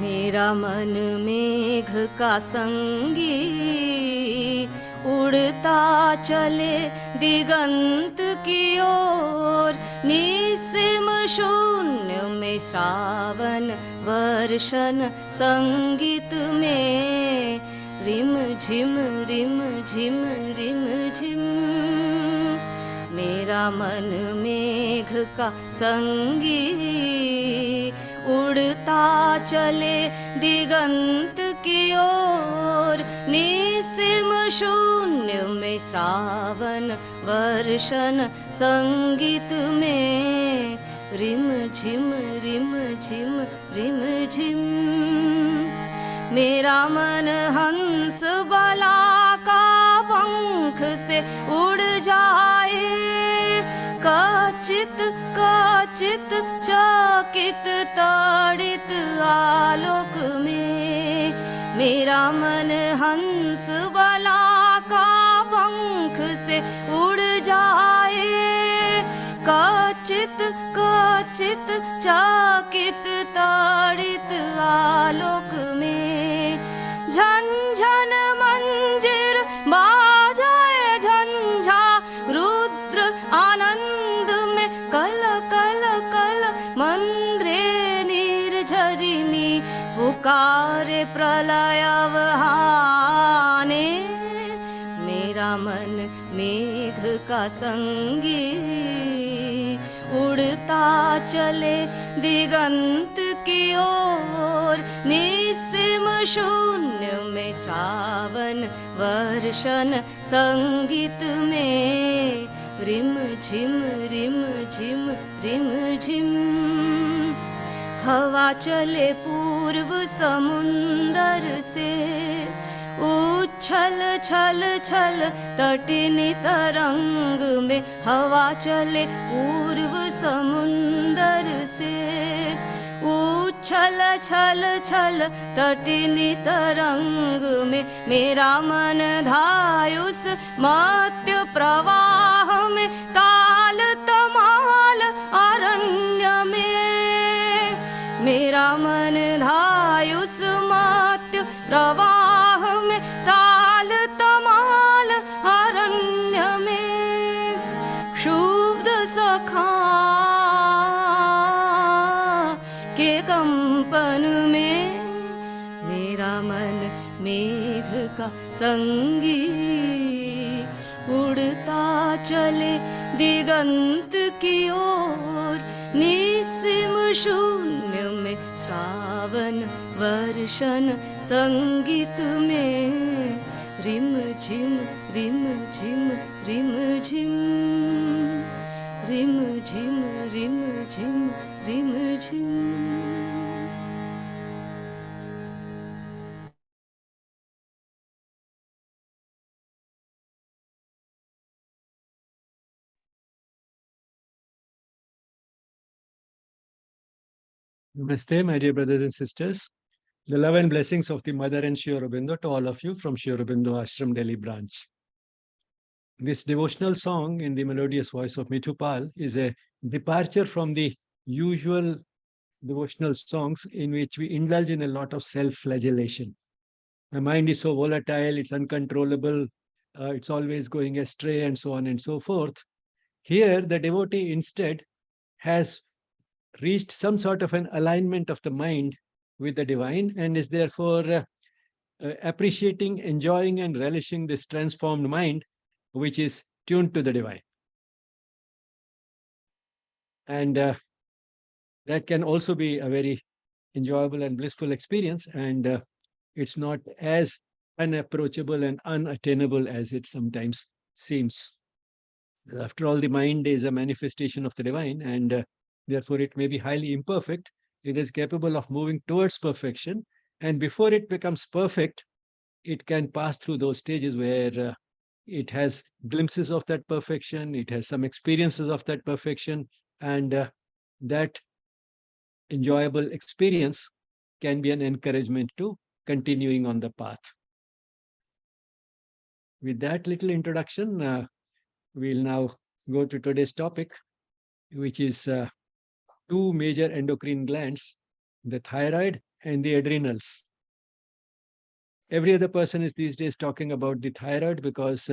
मेरा मन मेघ का संगी, उड़ता चले दिगंत की ओर। निस्सीम शून्य में श्रावण वर्षण संगीत में, रिम झिम रिम झिम रिम झिम। मेरा मन मेघ का संगी, उड़ता चले दिगंत की ओर। निस्सीम शून्य में श्रावण वर्षण संगीत में, रिम झिम रिम झिम रिम झिम। मेरा मन हंस बला का पंख से उड़ जाए, काचित काचित चकित ताड़ित आलोक में। मेरा मन हंस बला का पंख से उड़ जाए, काचित काचित चकित ताड़ित आलोक में। झन झन मंजीर बाजाए झंझा, रुद्र आनंद में कल कल कल मंद्रे निर्झरिणी पुकारे प्रलयवहाने। मेरा मन मेघ का संगी, उड़ता चले दिगंत की ओर। निस्सीम शून्य में श्रावण वर्षण संगीत में, रिम झिम रिम झिम रिम झिम। हवा चले पूर्व समुंदर से, उछल छल छल तटिनी तरंग में। हवा चले पूर्व समुंदर से, उछल छल छल तटिनी तरंग में। मेरा मन धायुस मत्य प्रवाह में, ताल तमाल अरण्य में। मेरा मन धायुस मत्य प्रवाह में, ताल तमाल अरण्य में। क्षुब्ध सखा के कंपन में, मेरा मन मेघ का संगी, उड़ता चले दिगंत की ओर। निस्सीम शून्य में श्रावण वर्षण संगीत में, रिम झिम रिम झिम रिम झिम। रिम झिम रिम झिम रिम झिम। Namaste, my dear brothers and sisters. The love and blessings of the Mother and Sri Aurobindo to all of you from Sri Aurobindo Ashram Delhi branch. This devotional song in the melodious voice of Mithu Pal is a departure from the usual devotional songs in which we indulge in a lot of self-flagellation. My mind is so volatile, it's uncontrollable, it's always going astray, and so on and so forth. Here, the devotee instead has reached some sort of an alignment of the mind with the divine and is therefore appreciating, enjoying, and relishing this transformed mind, which is tuned to the divine. And that can also be a very enjoyable and blissful experience, and it's not as unapproachable and unattainable as it sometimes seems. After all, the mind is a manifestation of the divine, and therefore it may be highly imperfect. It is capable of moving towards perfection, and before it becomes perfect, it can pass through those stages where it has glimpses of that perfection, it has some experiences of that perfection, and that enjoyable experience can be an encouragement to continuing on the path. With that little introduction, we'll now go to today's topic, which is two major endocrine glands, the thyroid and the adrenals. Every other person is these days talking about the thyroid because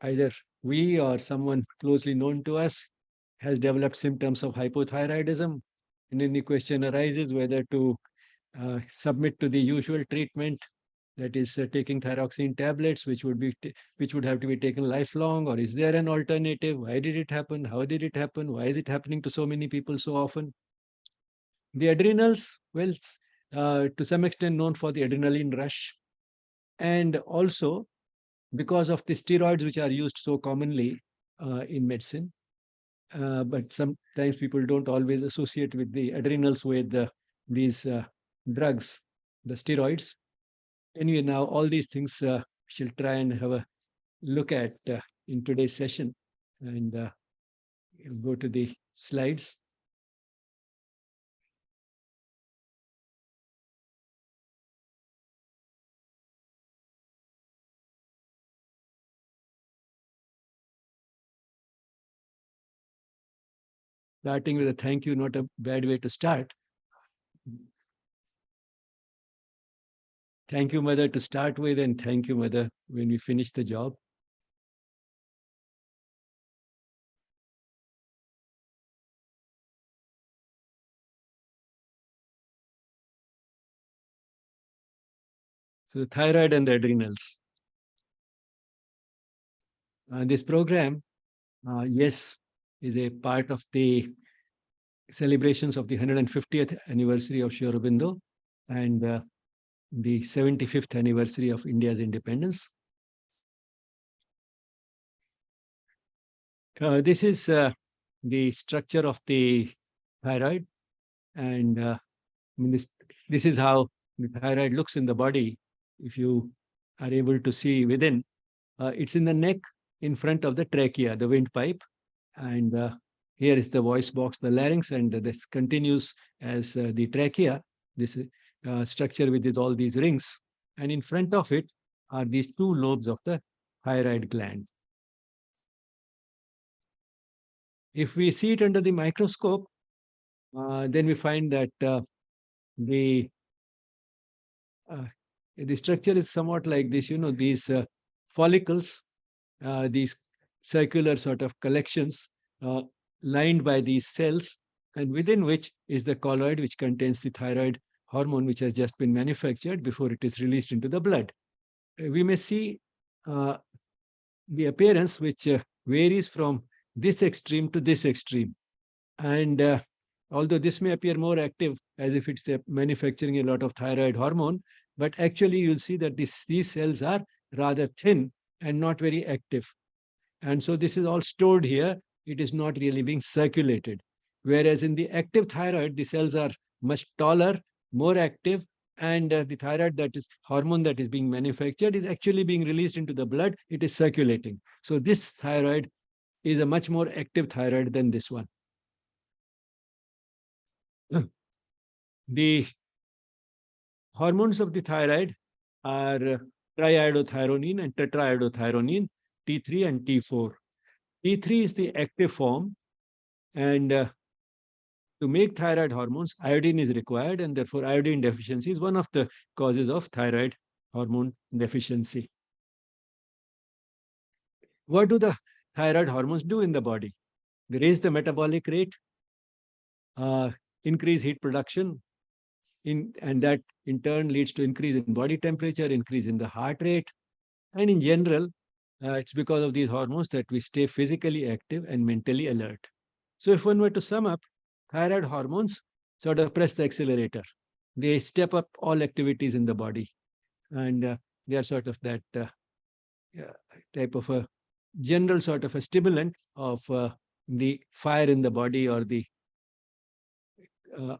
either we or someone closely known to us has developed symptoms of hypothyroidism. And then the question arises whether to submit to the usual treatment, that is taking thyroxine tablets, which would have to be taken lifelong, or is there an alternative? Why did it happen? How did it happen? Why is it happening to so many people so often? The adrenals, well, to some extent known for the adrenaline rush, and also because of the steroids which are used so commonly in medicine. But sometimes people don't always associate with the adrenals with these drugs, the steroids. Anyway, now all these things we'll try and have a look at in today's session. And we'll go to the slides. Starting with a thank you, not a bad way to start. Thank you, Mother, to start with, and thank you, Mother, when we finish the job. So the thyroid and the adrenals. This program, yes, is a part of the celebrations of the 150th anniversary of Sri Aurobindo and the 75th anniversary of India's independence. This is the structure of the thyroid, and I mean this is how the thyroid looks in the body. If you are able to see within, it's in the neck in front of the trachea, the windpipe, and here is the voice box, the larynx, and this continues as the trachea, this structure with all these rings. And in front of it are these two lobes of the thyroid gland. If we see it under the microscope, then we find that the uh, the structure is somewhat like this. You know, these follicles, these circular sort of collections uh, lined by these cells, and within which is the colloid, which contains the thyroid hormone, which has just been manufactured before it is released into the blood. We may see uh, the appearance which varies from this extreme to this extreme. And although this may appear more active as if it's manufacturing a lot of thyroid hormone, but actually you'll see that these cells are rather thin and not very active. And so this is all stored here. It is not really being circulated. Whereas in the active thyroid, the cells are much taller, more active, and the thyroid, that is hormone that is being manufactured, is actually being released into the blood. It is circulating. So this thyroid is a much more active thyroid than this one. The hormones of the thyroid are triiodothyronine and tetraiodothyronine, T3 and T4. T3 is the active form, and to make thyroid hormones, iodine is required, and therefore iodine deficiency is one of the causes of thyroid hormone deficiency. What do the thyroid hormones do in the body? They raise the metabolic rate, uh, increase heat production, and that in turn leads to increase in body temperature, increase in the heart rate, and in general, it's because of these hormones that we stay physically active and mentally alert. So if one were to sum up, thyroid hormones sort of press the accelerator. They step up all activities in the body, and they are sort of that type of a general sort of a stimulant of the fire in the body, or the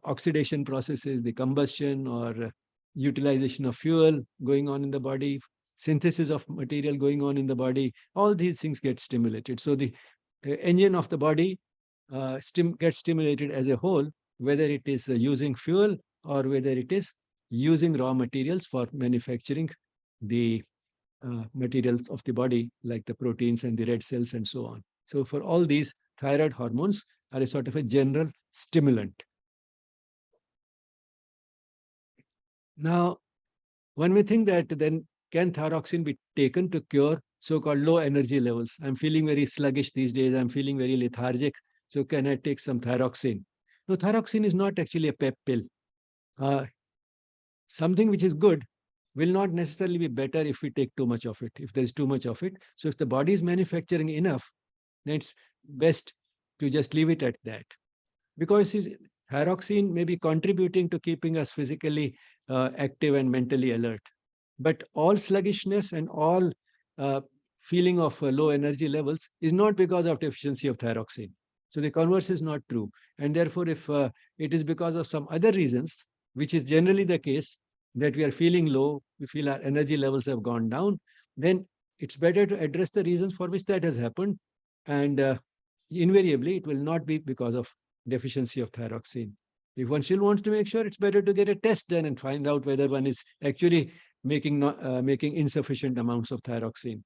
oxidation processes, the combustion or utilization of fuel going on in the body, synthesis of material going on in the body. All these things get stimulated. So the engine of the body gets stimulated as a whole, whether it is using fuel or whether it is using raw materials for manufacturing the materials of the body, like the proteins and the red cells and so on. So for all these, thyroid hormones are a sort of a general stimulant. Now, one may think that then can thyroxine be taken to cure so-called low energy levels? I'm feeling very sluggish these days. I'm feeling very lethargic. So can I take some thyroxine? No, thyroxine is not actually a pep pill. Uh, Something which is good will not necessarily be better if we take too much of it, if there is too much of it. So if the body is manufacturing enough, then it's best to just leave it at that. Because thyroxine may be contributing to keeping us physically active and mentally alert. But all sluggishness and all uh, feeling of low energy levels is not because of deficiency of thyroxine. So the converse is not true. And therefore, if it is because of some other reasons, which is generally the case, that we are feeling low, we feel our energy levels have gone down, then it's better to address the reasons for which that has happened. And invariably, it will not be because of deficiency of thyroxine. If one still wants to make sure, it's better to get a test done and find out whether one is actually making insufficient amounts of thyroxine.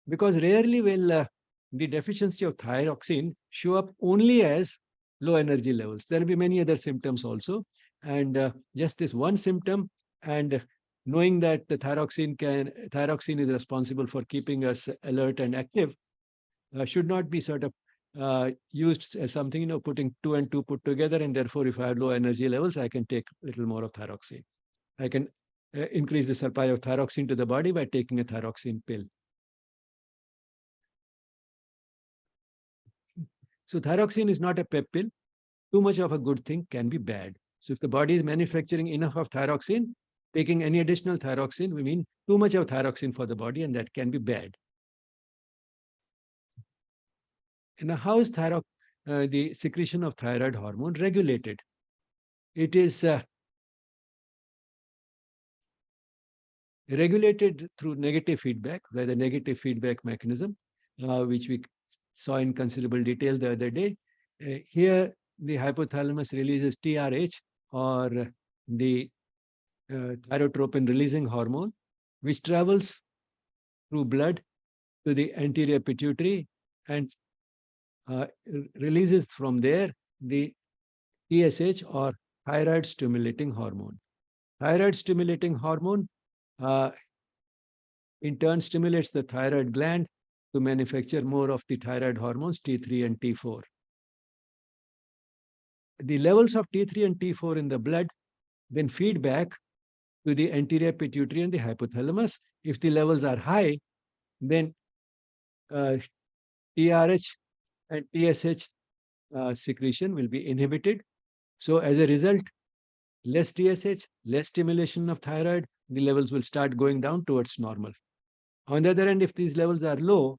Because rarely will the deficiency of thyroxine show up only as low energy levels. There will be many other symptoms also. And just this one symptom, and knowing that the thyroxine is responsible for keeping us alert and active, should not be sort of used as something, putting two and two put together. And therefore, if I have low energy levels, I can take a little more of thyroxine. I can increase the supply of thyroxine to the body by taking a thyroxine pill. So thyroxine is not a pep pill. Too much of a good thing can be bad. So if the body is manufacturing enough of thyroxine, taking any additional thyroxine will mean too much of thyroxine for the body, and that can be bad. And how is the secretion of thyroid hormone regulated? It is regulated through negative feedback, by the negative feedback mechanism, which we saw in considerable detail the other day. Here, the hypothalamus releases TRH, or the thyrotropin releasing hormone, which travels through blood to the anterior pituitary and releases from there the TSH, or thyroid stimulating hormone. Thyroid stimulating hormone uh, in turn stimulates the thyroid gland to manufacture more of the thyroid hormones T3 and T4. The levels of T3 and T4 in the blood then feed back to the anterior pituitary and the hypothalamus. If the levels are high, then TRH and TSH secretion will be inhibited. So as a result, less TSH, less stimulation of thyroid, the levels will start going down towards normal. On the other hand, if these levels are low,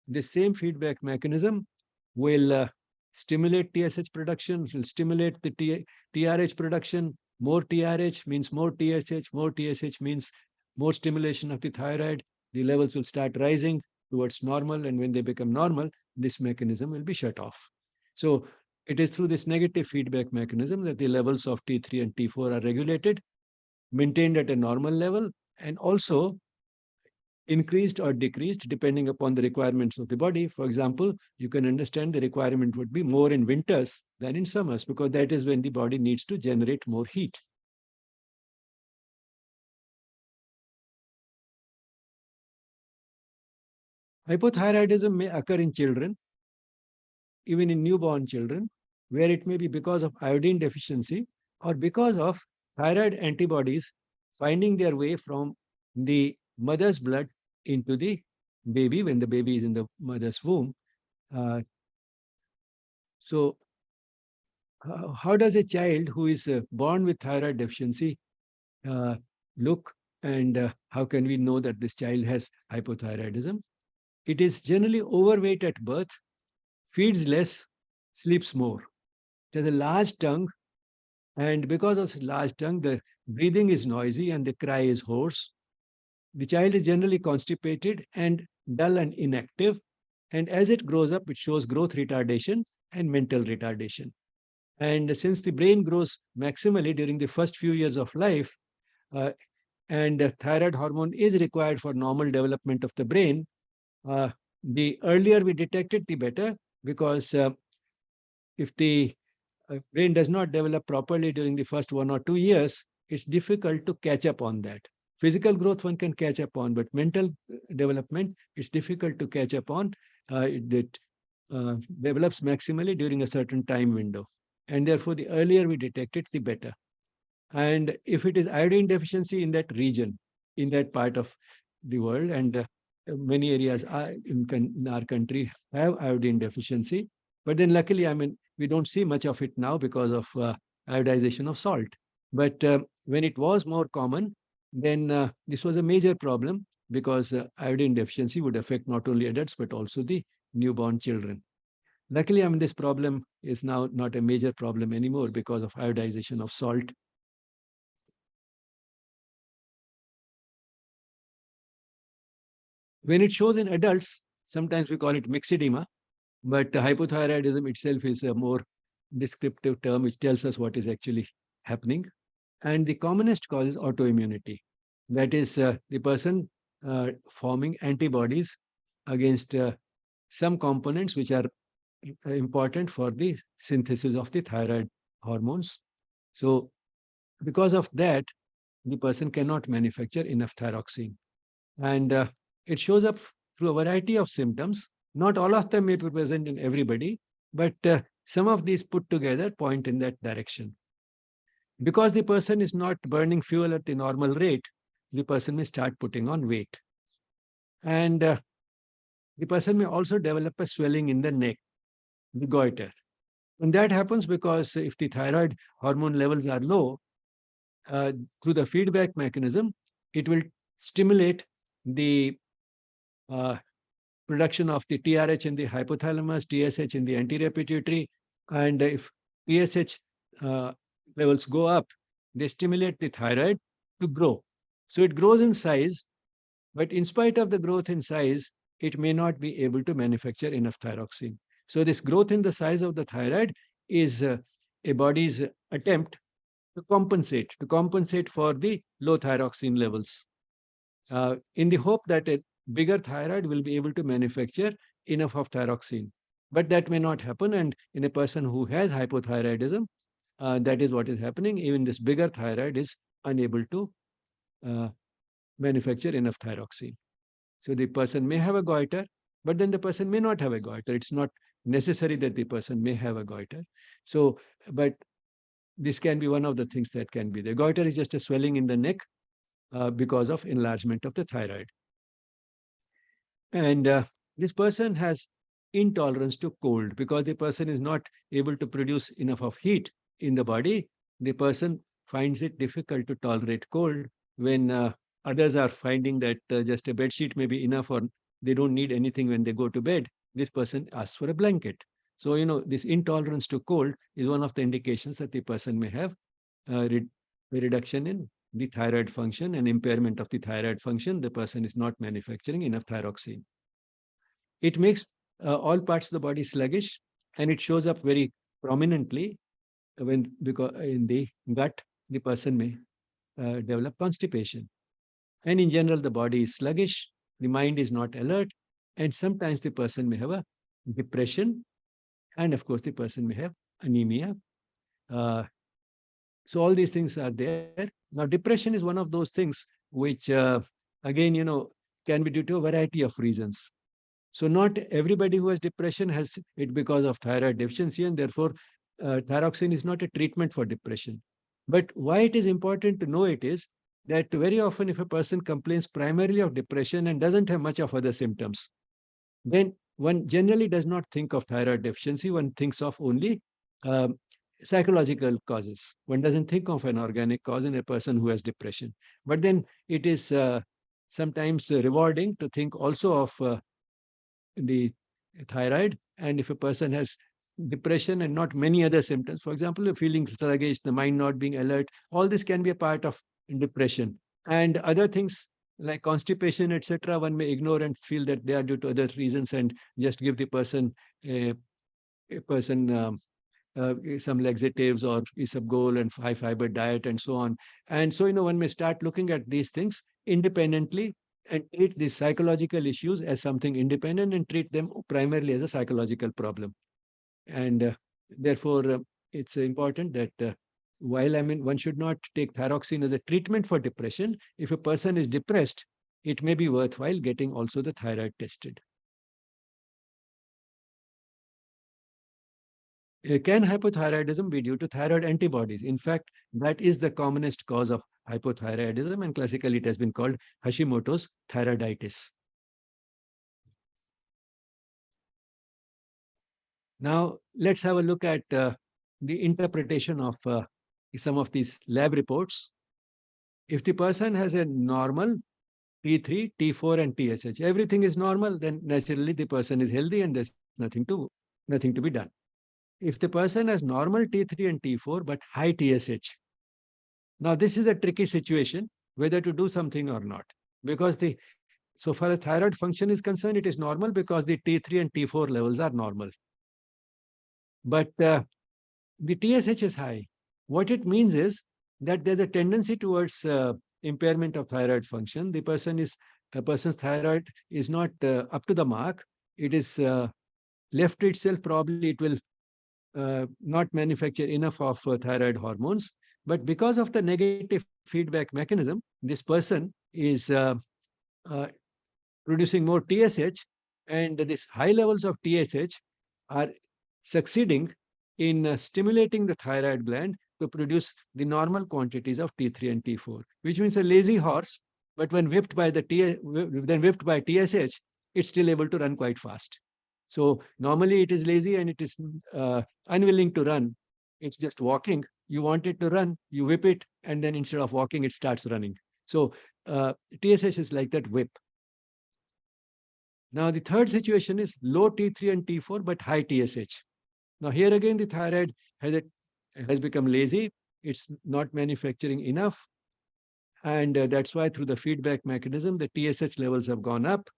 the same feedback mechanism will stimulate TSH production, will stimulate the TRH production. More TRH means more TSH, more TSH means more stimulation of the thyroid. The levels will start rising towards normal, and when they become normal, this mechanism will be shut off. So it is through this negative feedback mechanism that the levels of T3 and T4 are regulated, maintained at a normal level, and also increased or decreased depending upon the requirements of the body. For example, you can understand the requirement would be more in winters than in summers, because that is when the body needs to generate more heat. Hypothyroidism may occur in children, even in newborn children, where it may be because of iodine deficiency or because of thyroid antibodies finding their way from the mother's blood into the baby when the baby is in the mother's womb. So how does a child who is born with thyroid deficiency uh, look, and how can we know that this child has hypothyroidism? It is generally overweight at birth, feeds less, sleeps more. It has a large tongue, and because of large tongue, the breathing is noisy and the cry is hoarse. The child is generally constipated and dull and inactive, and as it grows up, it shows growth retardation and mental retardation. And since the brain grows maximally during the first few years of life, uh, and thyroid hormone is required for normal development of the brain, the earlier we detect it, the better, because if the brain does not develop properly during the first 1 or 2 years, it's difficult to catch up on that. Physical growth one can catch up on, but mental development, it's difficult to catch up on. That develops maximally during a certain time window. And therefore, the earlier we detect it, the better. And if it is iodine deficiency in that region, in that part of the world, and many areas are in our country have iodine deficiency, but then luckily, I mean, we don't see much of it now because of iodization of salt. But when it was more common, then this was a major problem because iodine deficiency would affect not only adults but also the newborn children. Luckily, I mean, this problem is now not a major problem anymore because of iodization of salt. When it shows in adults, sometimes we call it myxedema, but hypothyroidism itself is a more descriptive term which tells us what is actually happening. And the commonest cause is autoimmunity. That is the person forming antibodies against some components which are important for the synthesis of the thyroid hormones. So because of that, the person cannot manufacture enough thyroxine. And it shows up through a variety of symptoms. Not all of them may be present in everybody, but some of these put together point in that direction. Because the person is not burning fuel at the normal rate, the person may start putting on weight. And the person may also develop a swelling in the neck, the goiter. And that happens because if the thyroid hormone levels are low, through the feedback mechanism, it will stimulate the uh, production of the TRH in the hypothalamus, TSH in the anterior pituitary. And if TSH levels go up, they stimulate the thyroid to grow. So it grows in size, but in spite of the growth in size, it may not be able to manufacture enough thyroxine. So this growth in the size of the thyroid is a body's attempt to compensate for the low thyroxine levels, in the hope that a bigger thyroid will be able to manufacture enough of thyroxine. But that may not happen. And in a person who has hypothyroidism, that is what is happening. Even this bigger thyroid is unable to uh, manufacture enough thyroxine. So the person may have a goiter, but then the person may not have a goiter. It's not necessary that the person may have a goiter. So, but this can be one of the things that can be. The goiter is just a swelling in the neck because of enlargement of the thyroid. And this person has intolerance to cold because the person is not able to produce enough of heat in the body. The person finds it difficult to tolerate cold when others are finding that just a bed sheet may be enough or they don't need anything when they go to bed. This person asks for a blanket. So, this intolerance to cold is one of the indications that the person may have a reduction in the thyroid function and impairment of the thyroid function. The person is not manufacturing enough thyroxine. It makes all parts of the body sluggish, and it shows up very prominently because in the gut, the person may develop constipation. And in general, the body is sluggish, the mind is not alert, and sometimes the person may have a depression, and of course, the person may have anemia. Uh, so all these things are there. Now, depression is one of those things which, again, can be due to a variety of reasons. So not everybody who has depression has it because of thyroid deficiency, and therefore thyroxine is not a treatment for depression. But why it is important to know it is that very often if a person complains primarily of depression and doesn't have much of other symptoms, then one generally does not think of thyroid deficiency. One thinks of only um, psychological causes. One doesn't think of an organic cause in a person who has depression. But then it is sometimes rewarding to think also of the thyroid. And if a person has depression and not many other symptoms, for example, feeling sluggish, the mind not being alert, all this can be a part of depression. And other things like constipation, etc., one may ignore and feel that they are due to other reasons and just give the person a person some laxatives or isabgol and high fiber diet and so on. And so, one may start looking at these things independently and treat these psychological issues as something independent and treat them primarily as a psychological problem. And therefore, it's important that while one should not take thyroxine as a treatment for depression, if a person is depressed, it may be worthwhile getting also the thyroid tested. Can hypothyroidism be due to thyroid antibodies? In fact, that is the commonest cause of hypothyroidism, and classically it has been called Hashimoto's thyroiditis. Now, let's have a look at the interpretation of some of these lab reports. If the person has a normal T3, T4, and TSH, everything is normal, then naturally the person is healthy and there's nothing to be done. If the person has normal T3 and T4 but high TSH, now this is a tricky situation whether to do something or not, because so far as thyroid function is concerned, it is normal because the T3 and T4 levels are normal. But the TSH is high. What it means is that there's a tendency towards impairment of thyroid function. A person's thyroid is not up to the mark. It is left to itself. Probably it will not manufacture enough of thyroid hormones. But because of the negative feedback mechanism, this person is uh, producing more TSH, and these high levels of TSH are succeeding in stimulating the thyroid gland to produce the normal quantities of T3 and T4, which means a lazy horse, but when whipped by TSH, it's still able to run quite fast. So normally it is lazy and it is unwilling to run. It's just walking. You want it to run, you whip it, and then instead of walking, it starts running. So TSH is like that whip. Now, the third situation is low T3 and T4, but high TSH. Now, here again, the thyroid has become lazy. It's not manufacturing enough. And that's why through the feedback mechanism, the TSH levels have gone up.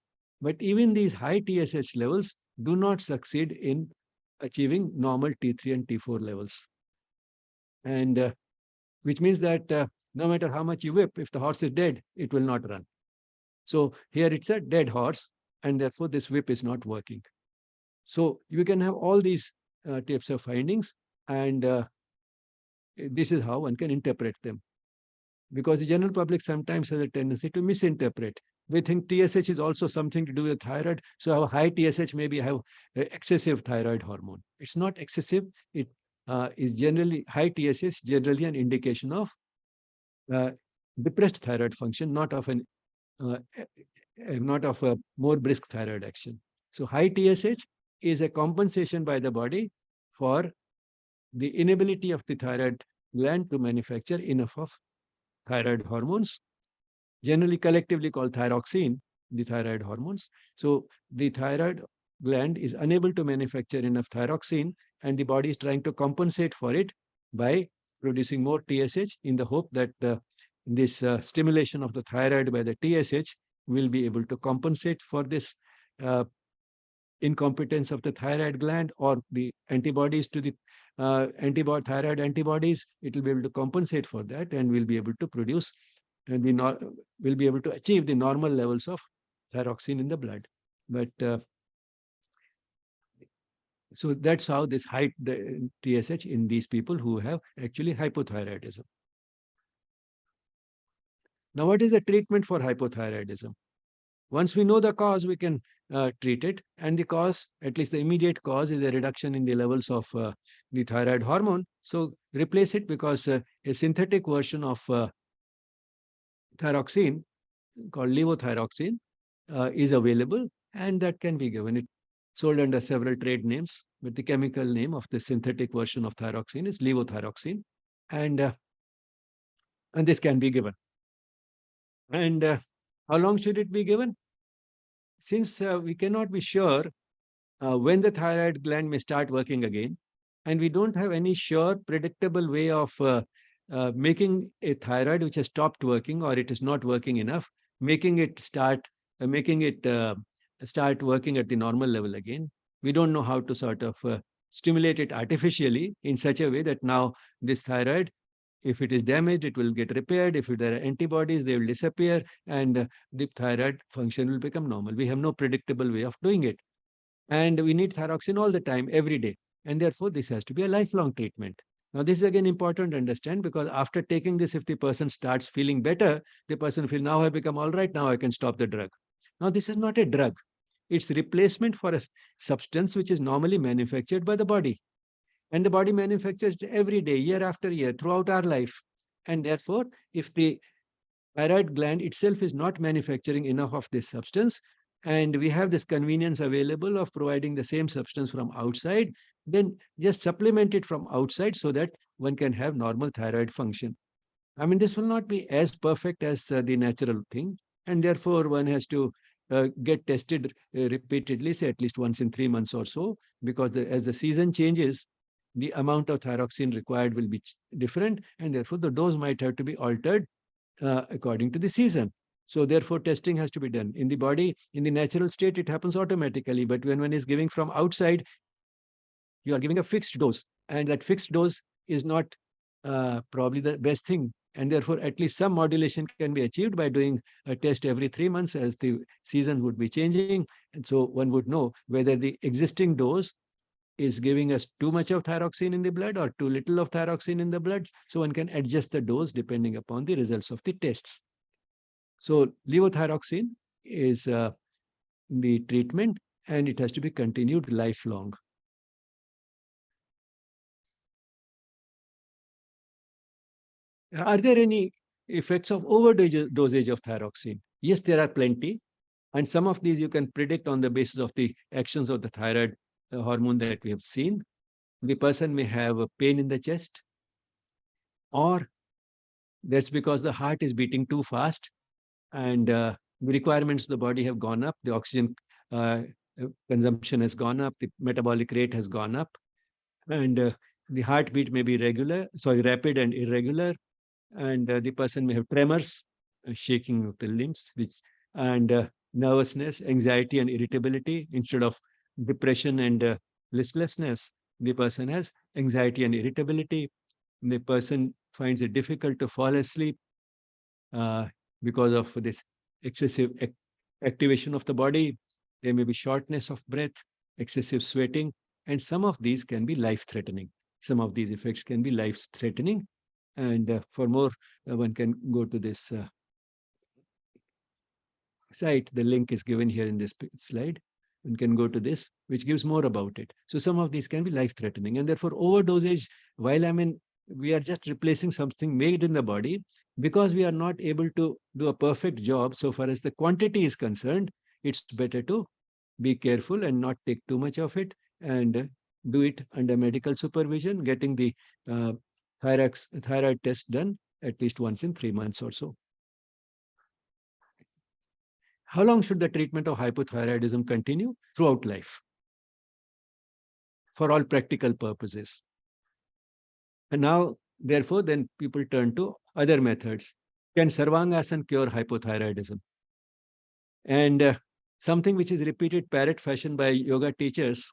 But even these high TSH levels do not succeed in achieving normal T3 and T4 levels. And which means that no matter how much you whip, if the horse is dead, it will not run. So here it's a dead horse, and therefore this whip is not working. So you can have all these types of findings, and this is how one can interpret them. Because the general public sometimes has a tendency to misinterpret. We think TSH is also something to do with thyroid. So our high TSH maybe have excessive thyroid hormone. It's not excessive. It is generally, high TSH generally an indication of depressed thyroid function, not of a more brisk thyroid action. So high TSH is a compensation by the body for the inability of the thyroid gland to manufacture enough of thyroid hormones, generally collectively called thyroxine, the thyroid hormones. So the thyroid gland is unable to manufacture enough thyroxine, and the body is trying to compensate for it by producing more TSH in the hope that this stimulation of the thyroid by the TSH will be able to compensate for this incompetence of the thyroid gland, or the antibodies to the thyroid antibodies. It will be able to compensate for that, and will be able to produce and will be able to achieve the normal levels of thyroxine in the blood. But so that's how this the TSH in these people who have actually hypothyroidism. Now, what is the treatment for hypothyroidism? Once we know the cause, we can treat it. And the cause, at least the immediate cause, is a reduction in the levels of the thyroid hormone. So replace it, because a synthetic version of thyroxine called levothyroxine is available, and that can be given. It's sold under several trade names, but the chemical name of the synthetic version of thyroxine is levothyroxine, and this can be given. And how long should it be given? Since we cannot be sure when the thyroid gland may start working again, and we don't have any sure predictable way of making a thyroid which has stopped working, or it is not working enough, making it start working at the normal level again. We don't know how to sort of stimulate it artificially in such a way that now this thyroid, if it is damaged, it will get repaired. If there are antibodies, they will disappear, and the thyroid function will become normal. We have no predictable way of doing it. And we need thyroxine all the time, every day. And therefore, this has to be a lifelong treatment. Now, this is again important to understand, because after taking this, if the person starts feeling better, the person feels, now I become all right, now I can stop the drug. Now, this is not a drug. It's replacement for a substance which is normally manufactured by the body. And the body manufactures it every day, year after year, throughout our life. And therefore, if the thyroid gland itself is not manufacturing enough of this substance, and we have this convenience available of providing the same substance from outside, then just supplement it from outside so that one can have normal thyroid function. I mean, this will not be as perfect as the natural thing, and therefore one has to get tested repeatedly, say at least once in 3 months or so, because as the season changes, the amount of thyroxine required will be different, and therefore the dose might have to be altered according to the season. So therefore, testing has to be done. In the body, in the natural state, it happens automatically. But when one is giving from outside, you are giving a fixed dose. And that fixed dose is not probably the best thing. And therefore, at least some modulation can be achieved by doing a test every 3 months as the season would be changing. And so one would know whether the existing dose is giving us too much of thyroxine in the blood or too little of thyroxine in the blood. So one can adjust the dose depending upon the results of the tests. So levothyroxine is the treatment, and it has to be continued lifelong. Are there any effects of overdosage of thyroxine? Yes, there are plenty. And some of these you can predict on the basis of the actions of the thyroid hormone that we have seen. The person may have a pain in the chest, or that's because the heart is beating too fast, and the requirements of the body have gone up. The oxygen consumption has gone up. The metabolic rate has gone up. And the heartbeat may be rapid and irregular. And the person may have tremors, shaking of the limbs, and nervousness, anxiety, and irritability. Instead of depression and listlessness, the person has anxiety and irritability. The person finds it difficult to fall asleep uh, because of this excessive activation of the body. There may be shortness of breath, excessive sweating, and some of these can be life-threatening. Some of these effects can be life-threatening. And for more, one can go to this site. The link is given here in this slide. One can go to this, which gives more about it. So some of these can be life-threatening, and therefore overdosage, while we are just replacing something made in the body, because we are not able to do a perfect job so far as the quantity is concerned, it's better to be careful and not take too much of it, and do it under medical supervision, getting the thyroid test done at least once in 3 months or so. How long should the treatment of hypothyroidism continue? Throughout life, for all practical purposes. And now, therefore, then people turn to other methods. Can Sarvangasana cure hypothyroidism? And something which is repeated parrot fashion by yoga teachers,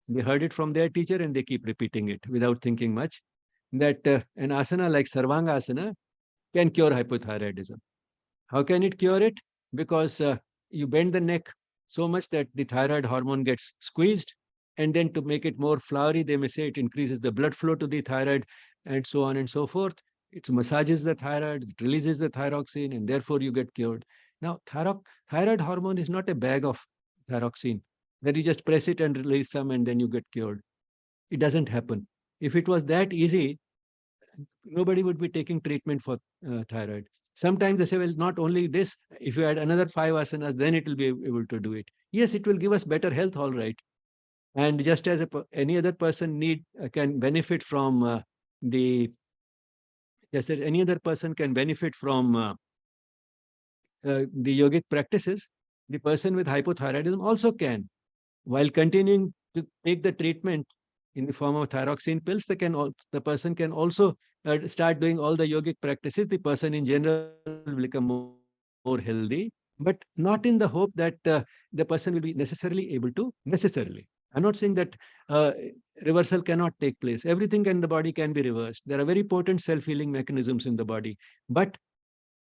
they heard it from their teacher and they keep repeating it without thinking much, that an asana like Sarvangasana can cure hypothyroidism. How can it cure it? Because you bend the neck so much that the thyroid hormone gets squeezed, and then to make it more flowery, they may say it increases the blood flow to the thyroid, and so on and so forth. It massages the thyroid, it releases the thyroxine, and therefore you get cured. Now, thyroid hormone is not a bag of thyroxine that you just press it and release some and then you get cured. It doesn't happen. If it was that easy, nobody would be taking treatment for thyroid. Sometimes they say, well, not only this, if you add another 5 asanas, then it will be able to do it. Yes, it will give us better health, all right. And just as any other person can benefit from just as any other person can benefit from the yogic practices, the person with hypothyroidism also can. While continuing to take the treatment in the form of thyroxine pills, the person can also start doing all the yogic practices. The person in general will become more healthy, but not in the hope that the person will be necessarily able to, necessarily. I'm not saying that reversal cannot take place. Everything in the body can be reversed. There are very potent self-healing mechanisms in the body, but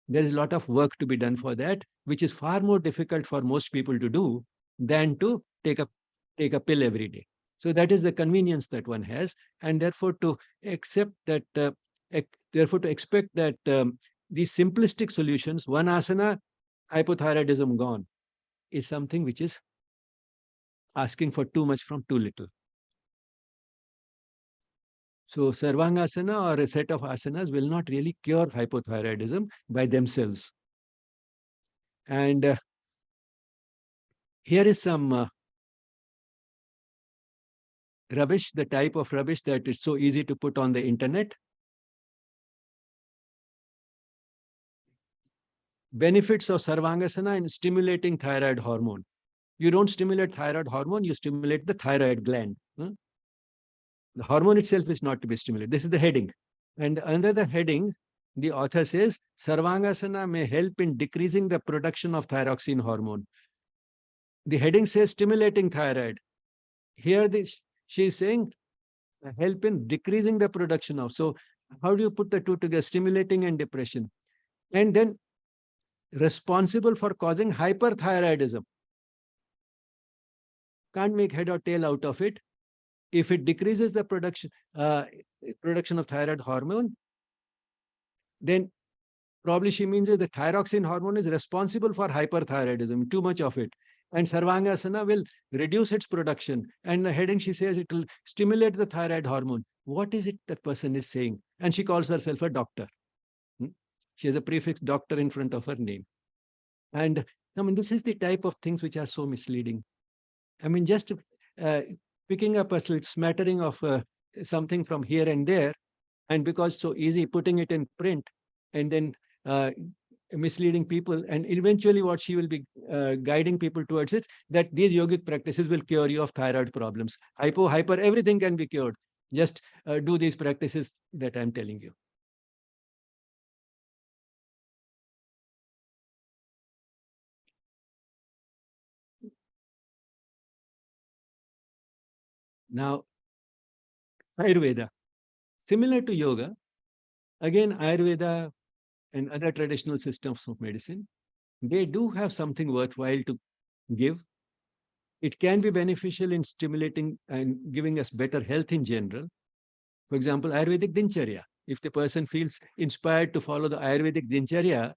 there is a lot of work to be done for that, which is far more difficult for most people to do than to take a pill every day. So that is the convenience that one has, and therefore to accept that, therefore to expect that these simplistic solutions, one asana, hypothyroidism gone, is something which is asking for too much from too little. So Sarvangasana or a set of asanas will not really cure hypothyroidism by themselves. And here is some rubbish, the type of rubbish that is so easy to put on the internet. Benefits of Sarvangasana in stimulating thyroid hormone. You don't stimulate thyroid hormone, you stimulate the thyroid gland. The hormone itself is not to be stimulated. This is the heading. And under the heading, the author says, Sarvangasana may help in decreasing the production of thyroxine hormone. The heading says stimulating thyroid. Here she is saying help in decreasing the production of. So how do you put the two together? Stimulating and depression. And then responsible for causing hyperthyroidism. Can't make head or tail out of it. If it decreases the production of thyroid hormone, then probably she means that the thyroxine hormone is responsible for hyperthyroidism, too much of it. And Sarvangasana will reduce its production. And the heading, she says, it will stimulate the thyroid hormone. What is it that person is saying? And she calls herself a doctor. She has a prefix doctor in front of her name. And I mean, this is the type of things which are so misleading. I mean, just picking up a smattering of something from here and there, and because so easy, putting it in print and then misleading people. And eventually what she will be guiding people towards is that these yogic practices will cure you of thyroid problems. Hyper, everything can be cured. Just do these practices that I'm telling you. Now, Ayurveda, similar to yoga, again, Ayurveda and other traditional systems of medicine, they do have something worthwhile to give. It can be beneficial in stimulating and giving us better health in general. For example, Ayurvedic Dincharya. If the person feels inspired to follow the Ayurvedic Dincharya,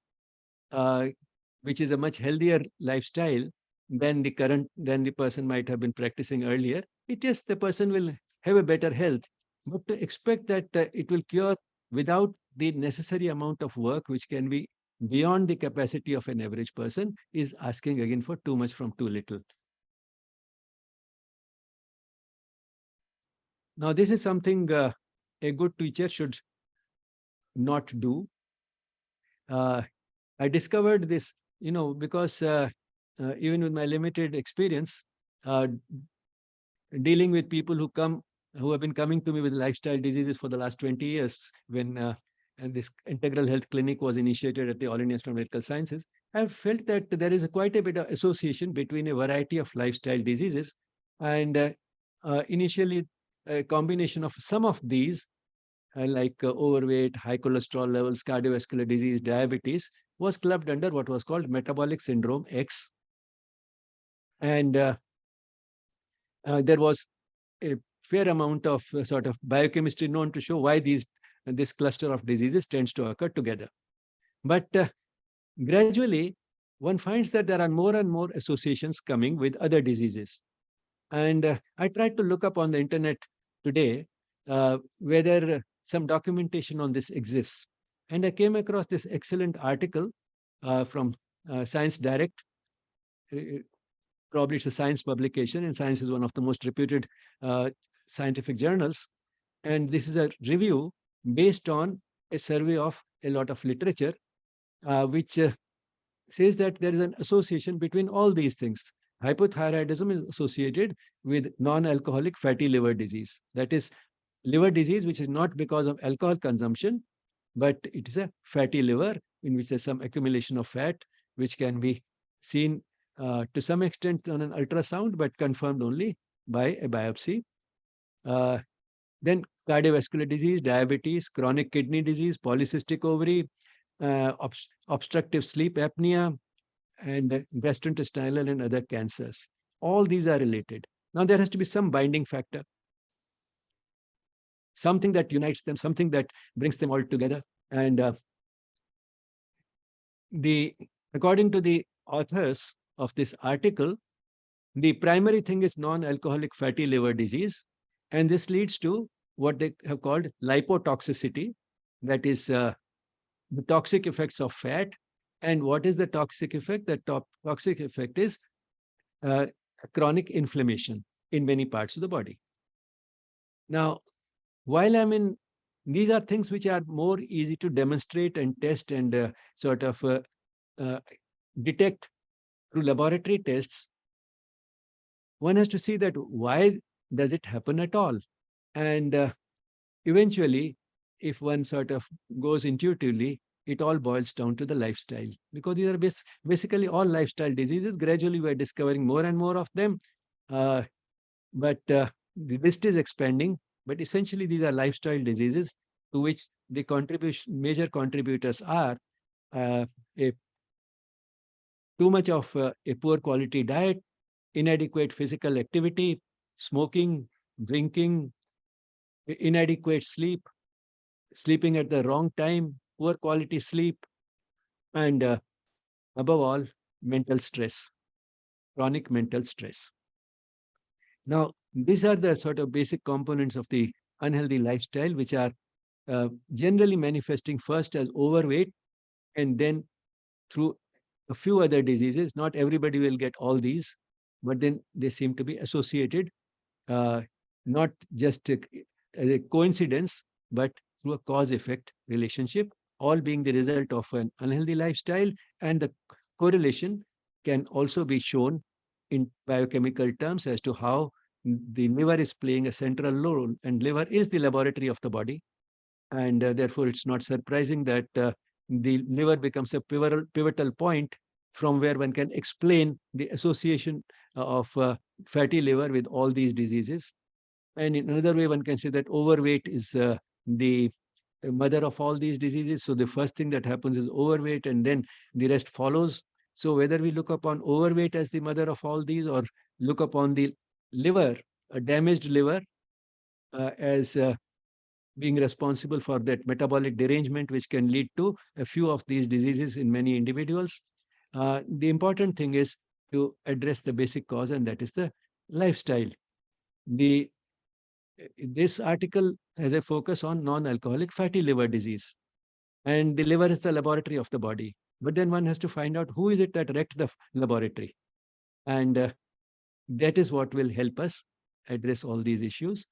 which is a much healthier lifestyle than the person might have been practicing earlier, it is the person will have a better health. But to expect that it will cure without the necessary amount of work, which can be beyond the capacity of an average person, is asking again for too much from too little. Now, this is something a good teacher should not do. I discovered this, because even with my limited experience, dealing with people who have been coming to me with lifestyle diseases for the last 20 years, when and this integral health clinic was initiated at the All India Institute of Medical Sciences, I've felt that there is quite a bit of association between a variety of lifestyle diseases. And initially, a combination of some of these, like overweight, high cholesterol levels, cardiovascular disease, diabetes, was clubbed under what was called metabolic syndrome X. And there was a fair amount of sort of biochemistry known to show why this cluster of diseases tends to occur together. But gradually, one finds that there are more and more associations coming with other diseases. And I tried to look up on the internet today whether some documentation on this exists. And I came across this excellent article from Science Direct. Probably it's a science publication, and Science is one of the most reputed scientific journals. And this is a review based on a survey of a lot of literature, which says that there is an association between all these things. Hypothyroidism is associated with non-alcoholic fatty liver disease. That is, liver disease which is not because of alcohol consumption, but it is a fatty liver in which there's some accumulation of fat, which can be seen to some extent on an ultrasound, but confirmed only by a biopsy. Then cardiovascular disease, diabetes, chronic kidney disease, polycystic ovary, obstructive sleep apnea, and gastrointestinal and other cancers. All these are related. Now, there has to be some binding factor, something that unites them, something that brings them all together. And according to the authors of this article, the primary thing is non-alcoholic fatty liver disease. And this leads to what they have called lipotoxicity, that is the toxic effects of fat. And what is the toxic effect? The toxic effect is chronic inflammation in many parts of the body. Now, while these are things which are more easy to demonstrate and test and sort of detect through laboratory tests, one has to see that why does it happen at all? And eventually, if one sort of goes intuitively, it all boils down to the lifestyle, because these are basically all lifestyle diseases. Gradually, we're discovering more and more of them. But the list is expanding. But essentially, these are lifestyle diseases to which the major contributors are a too much of a poor quality diet, inadequate physical activity, smoking, drinking, inadequate sleep, sleeping at the wrong time, poor quality sleep, and above all, mental stress, chronic mental stress. Now, these are the sort of basic components of the unhealthy lifestyle, which are generally manifesting first as overweight and then through a few other diseases. Not everybody will get all these, but then they seem to be associated, not just as a coincidence, but through a cause-effect relationship, all being the result of an unhealthy lifestyle. And the correlation can also be shown in biochemical terms as to how the liver is playing a central role, and liver is the laboratory of the body. And therefore, it's not surprising that the liver becomes a pivotal point from where one can explain the association of fatty liver with all these diseases. And in another way, one can say that overweight is the mother of all these diseases. So the first thing that happens is overweight, and then the rest follows. So whether we look upon overweight as the mother of all these, or look upon the liver, a damaged liver, as being responsible for that metabolic derangement, which can lead to a few of these diseases in many individuals, the important thing is to address the basic cause, and that is the lifestyle. This article has a focus on non-alcoholic fatty liver disease. And the liver is the laboratory of the body. But then one has to find out who is it that wrecked the laboratory. And that is what will help us address all these issues.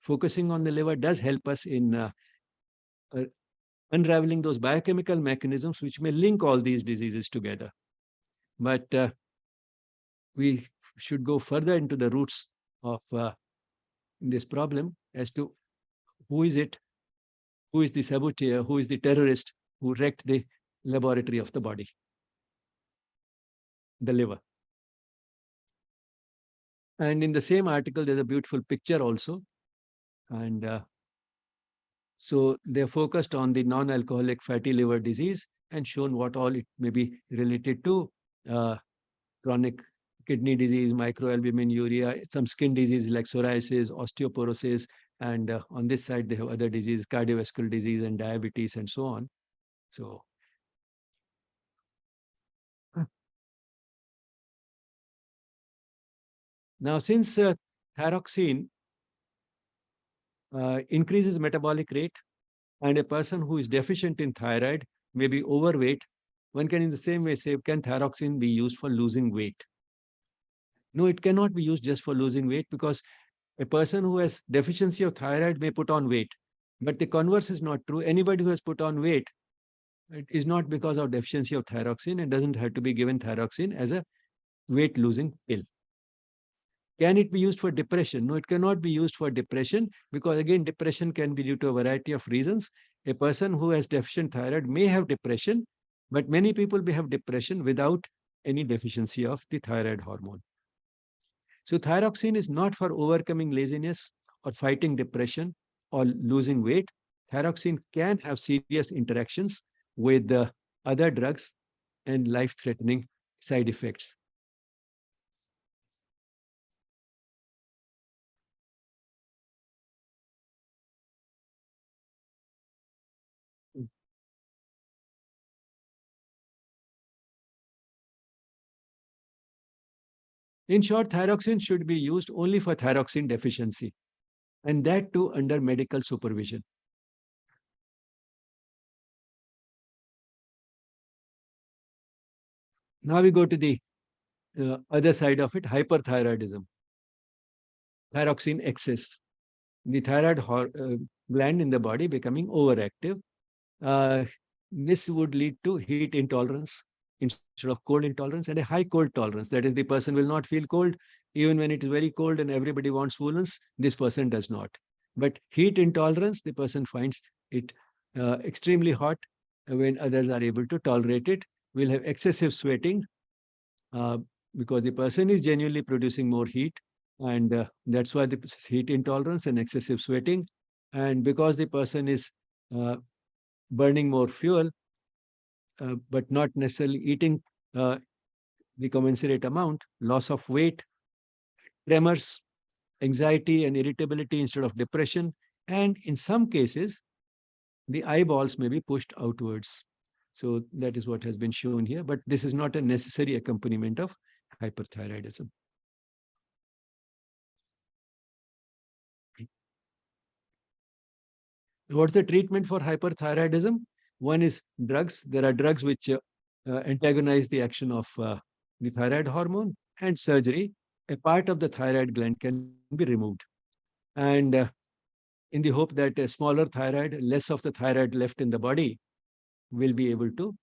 Focusing on the liver does help us in unraveling those biochemical mechanisms which may link all these diseases together. But we should go further into the roots of this problem as to who is it, who is the saboteur, who is the terrorist who wrecked the laboratory of the body, the liver. And in the same article, there's a beautiful picture also. And so they're focused on the non-alcoholic fatty liver disease and shown what all it may be related to: chronic kidney disease, microalbuminuria, some skin disease like psoriasis, osteoporosis, and on this side they have other diseases, cardiovascular disease and diabetes and so on. So now, since thyroxine increases metabolic rate, and a person who is deficient in thyroid may be overweight, one can in the same way say, can thyroxine be used for losing weight? No, it cannot be used just for losing weight, because a person who has deficiency of thyroid may put on weight. But the converse is not true. Anybody who has put on weight, it is not because of deficiency of thyroxine, and doesn't have to be given thyroxine as a weight losing pill. Can it be used for depression? No, it cannot be used for depression, because again, depression can be due to a variety of reasons. A person who has deficient thyroid may have depression, but many people may have depression without any deficiency of the thyroid hormone. So thyroxine is not for overcoming laziness or fighting depression or losing weight. Thyroxine can have serious interactions with the other drugs and life-threatening side effects. In short, thyroxine should be used only for thyroxine deficiency, and that too under medical supervision. Now we go to the other side of it, hyperthyroidism, thyroxine excess. The gland in the body becoming overactive. Uh, this would lead to heat intolerance instead of cold intolerance and a high cold tolerance. That is, the person will not feel cold even when it is very cold and everybody wants woolens. This person does not. But heat intolerance, the person finds it extremely hot when others are able to tolerate it. Will have excessive sweating uh, because the person is genuinely producing more heat, and that's why the heat intolerance and excessive sweating. And because the person is uh, burning more fuel, but not necessarily eating uh, the commensurate amount, loss of weight, tremors, anxiety and irritability instead of depression, and in some cases, the eyeballs may be pushed outwards. So that is what has been shown here, but this is not a necessary accompaniment of hyperthyroidism. What's the treatment for hyperthyroidism? One is drugs. There are drugs which antagonize the action of the thyroid hormone, and surgery. A part of the thyroid gland can be removed. And in the hope that a smaller thyroid, less of the thyroid left in the body, will be able to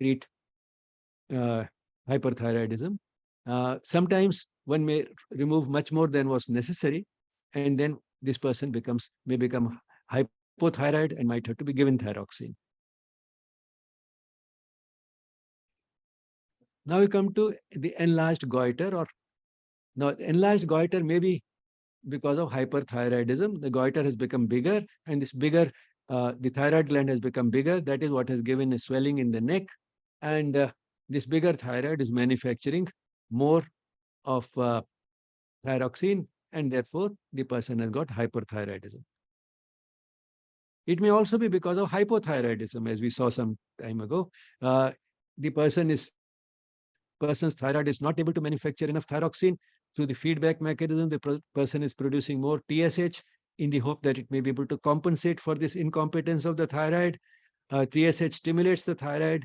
treat uh, hyperthyroidism. Sometimes one may remove much more than was necessary, and then this person may become hypothyroid and might have to be given thyroxine. Now we come to the enlarged goiter, or now enlarged goiter may be because of hyperthyroidism. The goiter has become bigger, and this bigger, the thyroid gland has become bigger. That is what has given a swelling in the neck, and this bigger thyroid is manufacturing more of thyroxine, and therefore the person has got hyperthyroidism. It may also be because of hypothyroidism, as we saw some time ago. Uh, the person's thyroid is not able to manufacture enough thyroxine. Through the feedback mechanism, the person is producing more TSH in the hope that it may be able to compensate for this incompetence of the thyroid. TSH stimulates the thyroid,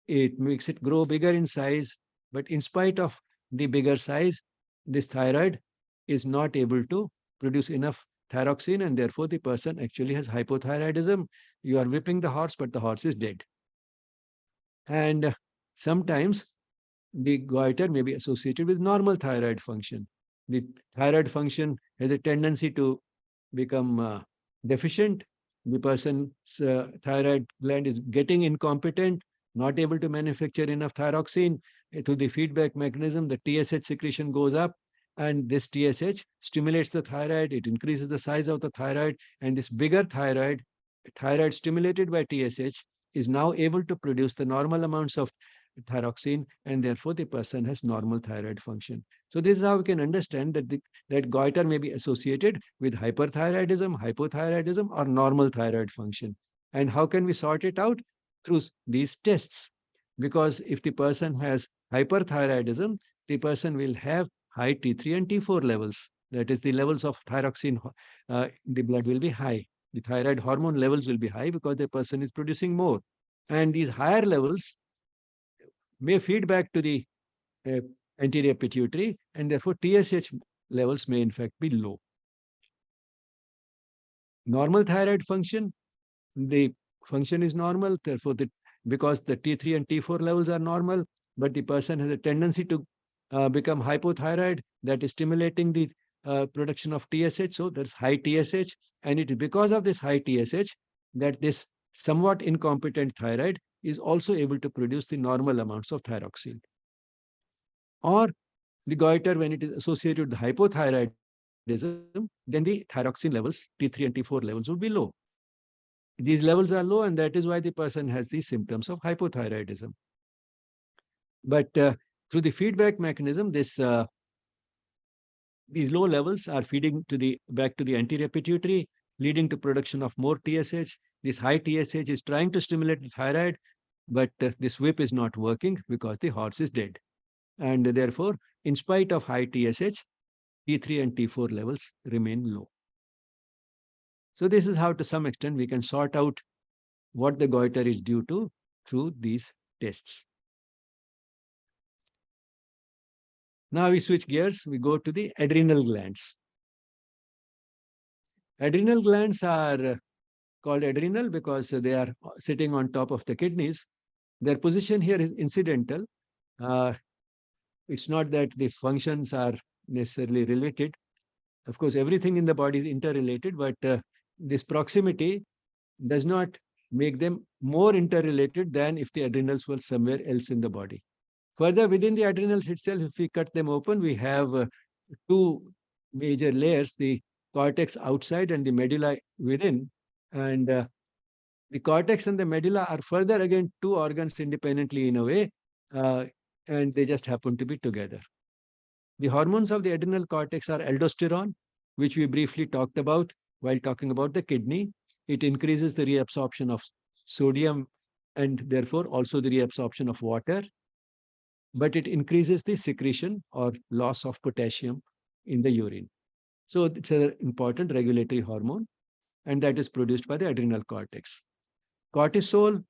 it makes it grow bigger in size, but in spite of the bigger size, this thyroid is not able to produce enough thyroxine, and therefore the person actually has hypothyroidism. You are whipping the horse, but the horse is dead. And sometimes the goiter may be associated with normal thyroid function. The thyroid function has a tendency to become deficient. The person's thyroid gland is getting incompetent, not able to manufacture enough thyroxine. Through the feedback mechanism, the TSH secretion goes up, and this TSH stimulates the thyroid. It increases the size of the thyroid, and this bigger thyroid stimulated by TSH, is now able to produce the normal amounts of thyroxine, and therefore the person has normal thyroid function. So this is how we can understand that that goiter may be associated with hyperthyroidism, hypothyroidism, or normal thyroid function. And how can we sort it out? Through these tests. Because if the person has hyperthyroidism, the person will have high T3 and T4 levels. That is, the levels of thyroxine in the blood will be high. The thyroid hormone levels will be high because the person is producing more. And these higher levels may feed back to the uh, anterior pituitary, and therefore TSH levels may in fact be low. Normal thyroid function, the function is normal, therefore because the T3 and T4 levels are normal, but the person has a tendency to become hypothyroid, that is stimulating the production of TSH. So there's high TSH, and it is because of this high TSH that this somewhat incompetent thyroid is also able to produce the normal amounts of thyroxine. Or the goiter, when it is associated with hypothyroidism, then the thyroxine levels, T3 and T4 levels, would be low. These levels are low, and that is why the person has these symptoms of hypothyroidism. But through the feedback mechanism, these low levels are feeding back to the anterior pituitary, leading to production of more TSH. This high TSH is trying to stimulate the thyroid, but this whip is not working because the horse is dead. And therefore, in spite of high TSH, T3 and T4 levels remain low. So this is how, to some extent, we can sort out what the goiter is due to through these tests. Now we switch gears, we go to the adrenal glands. Adrenal glands are called adrenal because they are sitting on top of the kidneys. Their position here is incidental. It's not that the functions are necessarily related. Of course, everything in the body is interrelated, but this proximity does not make them more interrelated than if the adrenals were somewhere else in the body. Further, within the adrenals itself, if we cut them open, we have two major layers, the cortex outside and the medulla within. And the cortex and the medulla are further again two organs independently in a way, uh, and they just happen to be together. The hormones of the adrenal cortex are aldosterone, which we briefly talked about while talking about the kidney. It increases the reabsorption of sodium and therefore also the reabsorption of water, but it increases the secretion or loss of potassium in the urine. So it's an important regulatory hormone, and that is produced by the adrenal cortex. Cortisol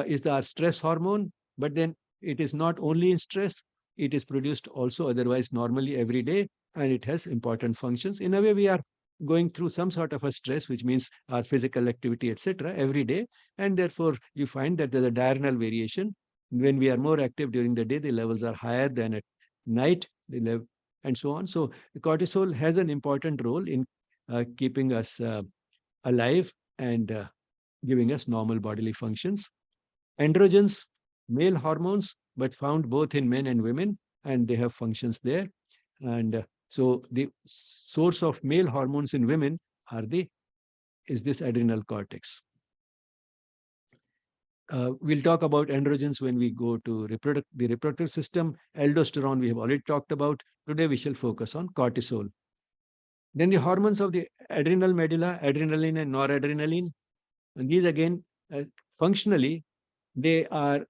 is our stress hormone, but then it is not only in stress, it is produced also otherwise normally every day, and it has important functions. In a way, we are going through some sort of a stress, which means our physical activity, etc., every day, and therefore you find that there's a diurnal variation. When we are more active during the day, the levels are higher than at night, and so on. So the cortisol has an important role in keeping us alive and giving us normal bodily functions. Androgens, male hormones, but found both in men and women, and they have functions there. And so the source of male hormones in women is this adrenal cortex. We'll talk about androgens when we go to the reproductive system. Aldosterone we have already talked about. Today we shall focus on cortisol. Then the hormones of the adrenal medulla, adrenaline and noradrenaline. And these again, functionally, they are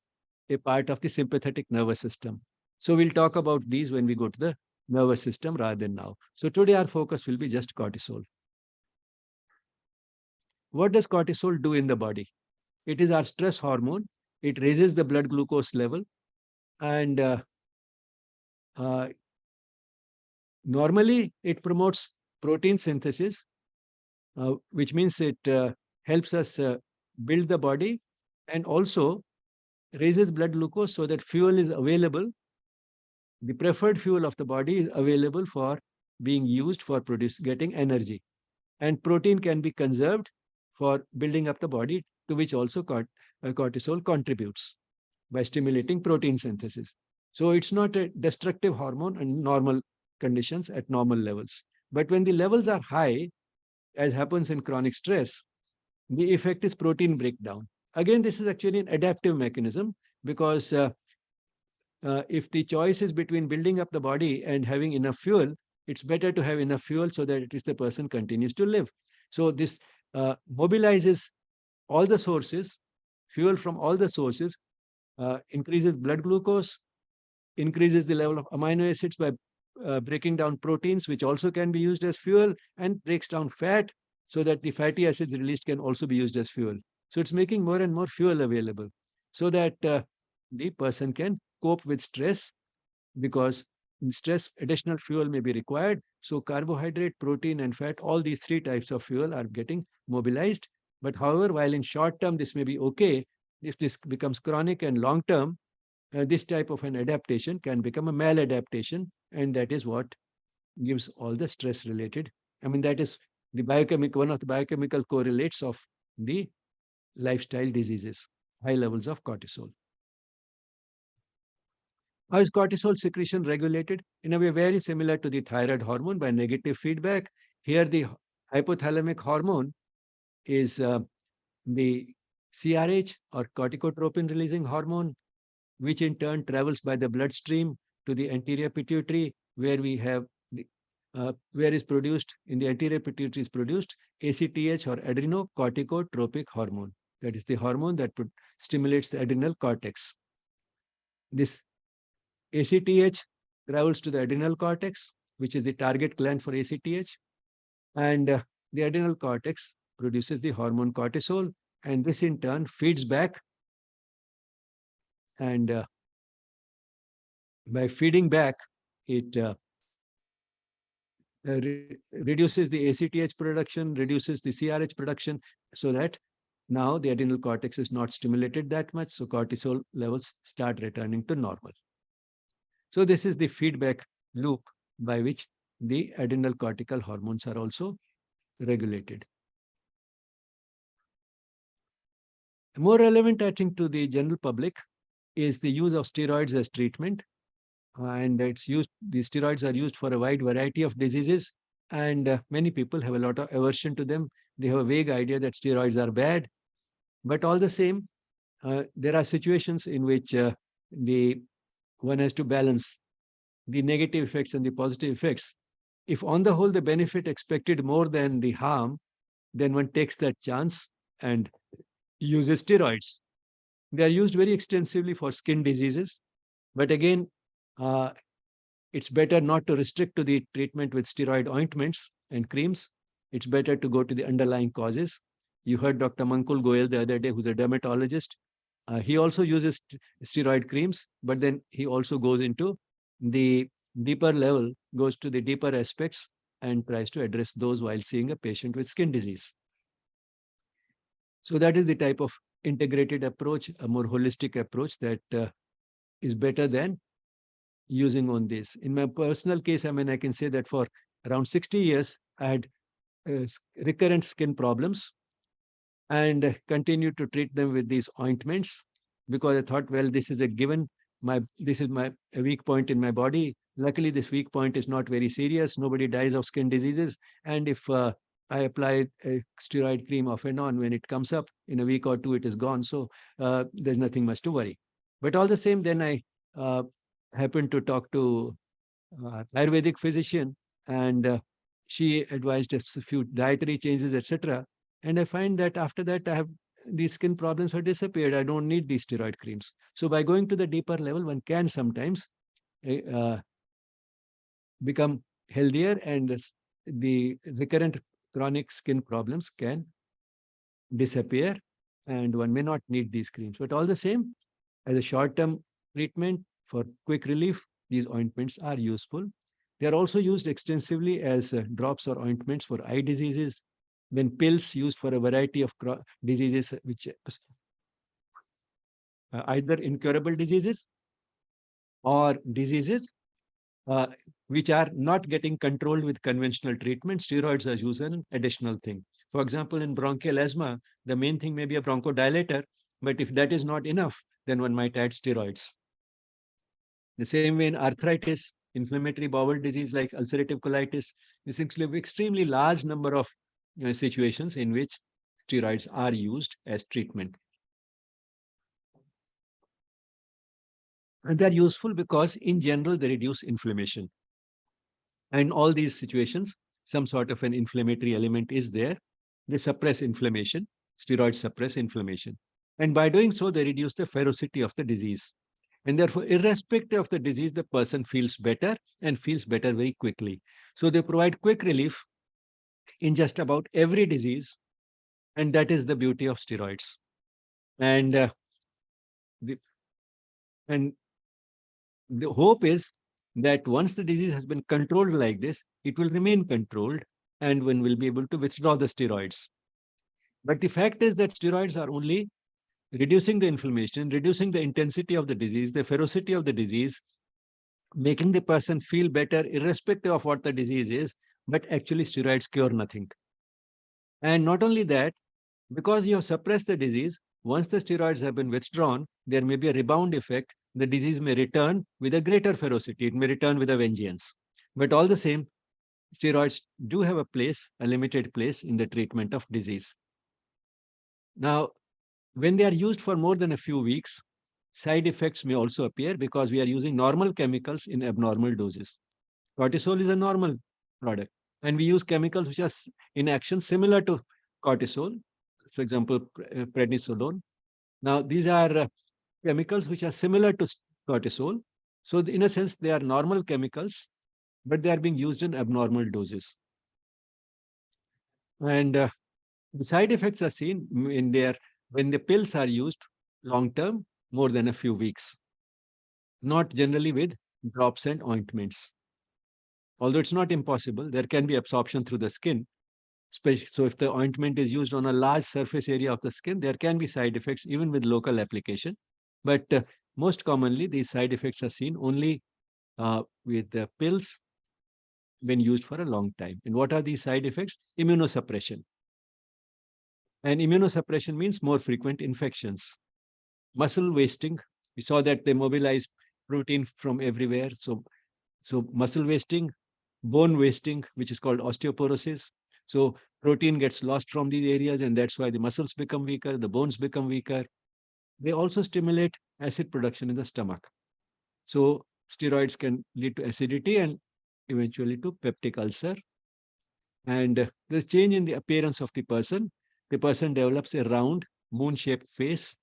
a part of the sympathetic nervous system. So we'll talk about these when we go to the nervous system rather than now. So today our focus will be just cortisol. What does cortisol do in the body? It is our stress hormone. It raises the blood glucose level, and normally it promotes protein synthesis, which means it helps us build the body, and also raises blood glucose so that fuel is available. The preferred fuel of the body is available for being used for getting energy. And protein can be conserved for building up the body, to which also cortisol contributes by stimulating protein synthesis. So it's not a destructive hormone in normal conditions at normal levels. But when the levels are high, as happens in chronic stress, the effect is protein breakdown. Again, this is actually an adaptive mechanism because if the choice is between building up the body and having enough fuel, it's better to have enough fuel so that at least the person continues to live. So this mobilizes all the sources, fuel from all the sources, increases blood glucose, increases the level of amino acids by breaking down proteins, which also can be used as fuel, and breaks down fat so that the fatty acids released can also be used as fuel. So it's making more and more fuel available so that the person can cope with stress, because in stress, additional fuel may be required. So carbohydrate, protein, and fat, all these three types of fuel are getting mobilized. But however, while in short term, this may be okay, if this becomes chronic and long term, this type of an adaptation can become a maladaptation, and that is what gives all the stress related. I mean, that is the biochemical, one of the biochemical correlates of the lifestyle diseases, high levels of cortisol. How is cortisol secretion regulated? In a way very similar to the thyroid hormone, by negative feedback. Here the hypothalamic hormone is the CRH, or corticotropin releasing hormone, which in turn travels by the bloodstream to the anterior pituitary, where we have where is produced in the anterior pituitary is produced ACTH, or adrenocorticotropic hormone. That is the hormone that stimulates the adrenal cortex. This ACTH travels to the adrenal cortex, which is the target gland for ACTH, and the adrenal cortex produces the hormone cortisol, and this in turn feeds back, and by feeding back, it reduces the ACTH production, reduces the CRH production, so that now the adrenal cortex is not stimulated that much, so cortisol levels start returning to normal. So this is the feedback loop by which the adrenal cortical hormones are also regulated. More relevant, I think, to the general public is the use of steroids as treatment. And it's used, the steroids are used for a wide variety of diseases, and many people have a lot of aversion to them. They have a vague idea that steroids are bad, but all the same, there are situations in which the one has to balance the negative effects and the positive effects. If on the whole the benefit expected more than the harm, then one takes that chance and uses steroids. They are used very extensively for skin diseases, but again, uh, it's better not to restrict to the treatment with steroid ointments and creams. It's better to go to the underlying causes. You heard Dr. Mankul Goyal the other day, who's a dermatologist. He also uses steroid creams, but then he also goes into the deeper level, goes to the deeper aspects and tries to address those while seeing a patient with skin disease. So that is the type of integrated approach, a more holistic approach that is better than using on this. In my personal case, I mean, I can say that for around 60 years, I had recurrent skin problems and continued to treat them with these ointments because I thought, well, this is a given. This is a weak point in my body. Luckily, this weak point is not very serious. Nobody dies of skin diseases. And if I apply a steroid cream off and on, when it comes up in a week or two, it is gone. So there's nothing much to worry. But all the same, then I happened to talk to Ayurvedic physician, and she advised us a few dietary changes, etc. And I find that after that, I have these skin problems have disappeared. I don't need these steroid creams. So by going to the deeper level, one can sometimes uh, become healthier, and the recurrent chronic skin problems can disappear, and one may not need these creams. But all the same, as a short-term treatment for quick relief, these ointments are useful. They are also used extensively as drops or ointments for eye diseases, then pills used for a variety of diseases, which either incurable diseases or diseases uh, which are not getting controlled with conventional treatment. Steroids are used as an additional thing. For example, in bronchial asthma, the main thing may be a bronchodilator, but if that is not enough, then one might add steroids. The same way in arthritis, inflammatory bowel disease like ulcerative colitis, this is extremely large number of situations in which steroids are used as treatment. And they're useful because in general, they reduce inflammation. And in all these situations, some sort of an inflammatory element is there. They suppress inflammation. Steroids suppress inflammation. And by doing so, they reduce the ferocity of the disease. And therefore, irrespective of the disease, the person feels better and feels better very quickly. So they provide quick relief in just about every disease. And that is the beauty of steroids. And the, and the hope is that once the disease has been controlled like this, it will remain controlled and one will be able to withdraw the steroids. But the fact is that steroids are only reducing the inflammation, reducing the intensity of the disease, the ferocity of the disease, making the person feel better irrespective of what the disease is, but actually steroids cure nothing. And not only that, because you have suppressed the disease, once the steroids have been withdrawn, there may be a rebound effect. The disease may return with a greater ferocity. It may return with a vengeance. But all the same, steroids do have a place, a limited place in the treatment of disease. Now, when they are used for more than a few weeks, side effects may also appear because we are using normal chemicals in abnormal doses. Cortisol is a normal product, and we use chemicals which are in action similar to cortisol, for example, prednisolone. Now, these are chemicals which are similar to cortisol, So in a sense, they are normal chemicals, but they are being used in abnormal doses. And the side effects are seen in their when the pills are used long term, more than a few weeks, not generally with drops and ointments. Although it's not impossible, there can be absorption through the skin. So if the ointment is used on a large surface area of the skin, there can be side effects even with local application. But most commonly, these side effects are seen only with the pills when used for a long time. And what are these side effects? Immunosuppression. And immunosuppression means more frequent infections. Muscle wasting, we saw that they mobilize protein from everywhere. So muscle wasting, bone wasting, which is called osteoporosis. So protein gets lost from these areas, and that's why the muscles become weaker, the bones become weaker. They also stimulate acid production in the stomach. So steroids can lead to acidity and eventually to peptic ulcer. And the change in the appearance of the person develops a round, moon-shaped face,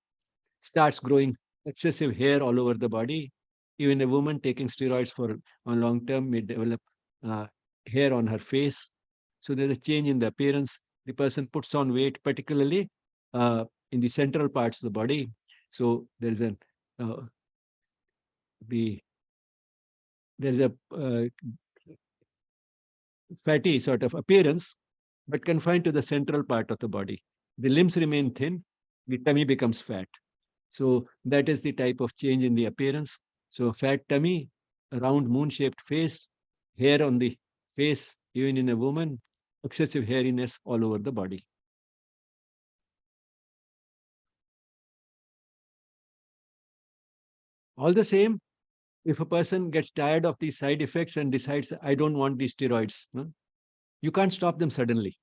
starts growing excessive hair all over the body. Even a woman taking steroids for a long term may develop uh, hair on her face. So there's a change in the appearance. The person puts on weight, particularly in the central parts of the body. So there's a uh, the there's a fatty sort of appearance, but confined to the central part of the body. The limbs remain thin, the tummy becomes fat. So that is the type of change in the appearance. So fat tummy, a round moon-shaped face, hair on the face, even in a woman, excessive hairiness all over the body. All the same, if a person gets tired of these side effects and decides, I don't want these steroids, you can't stop them suddenly.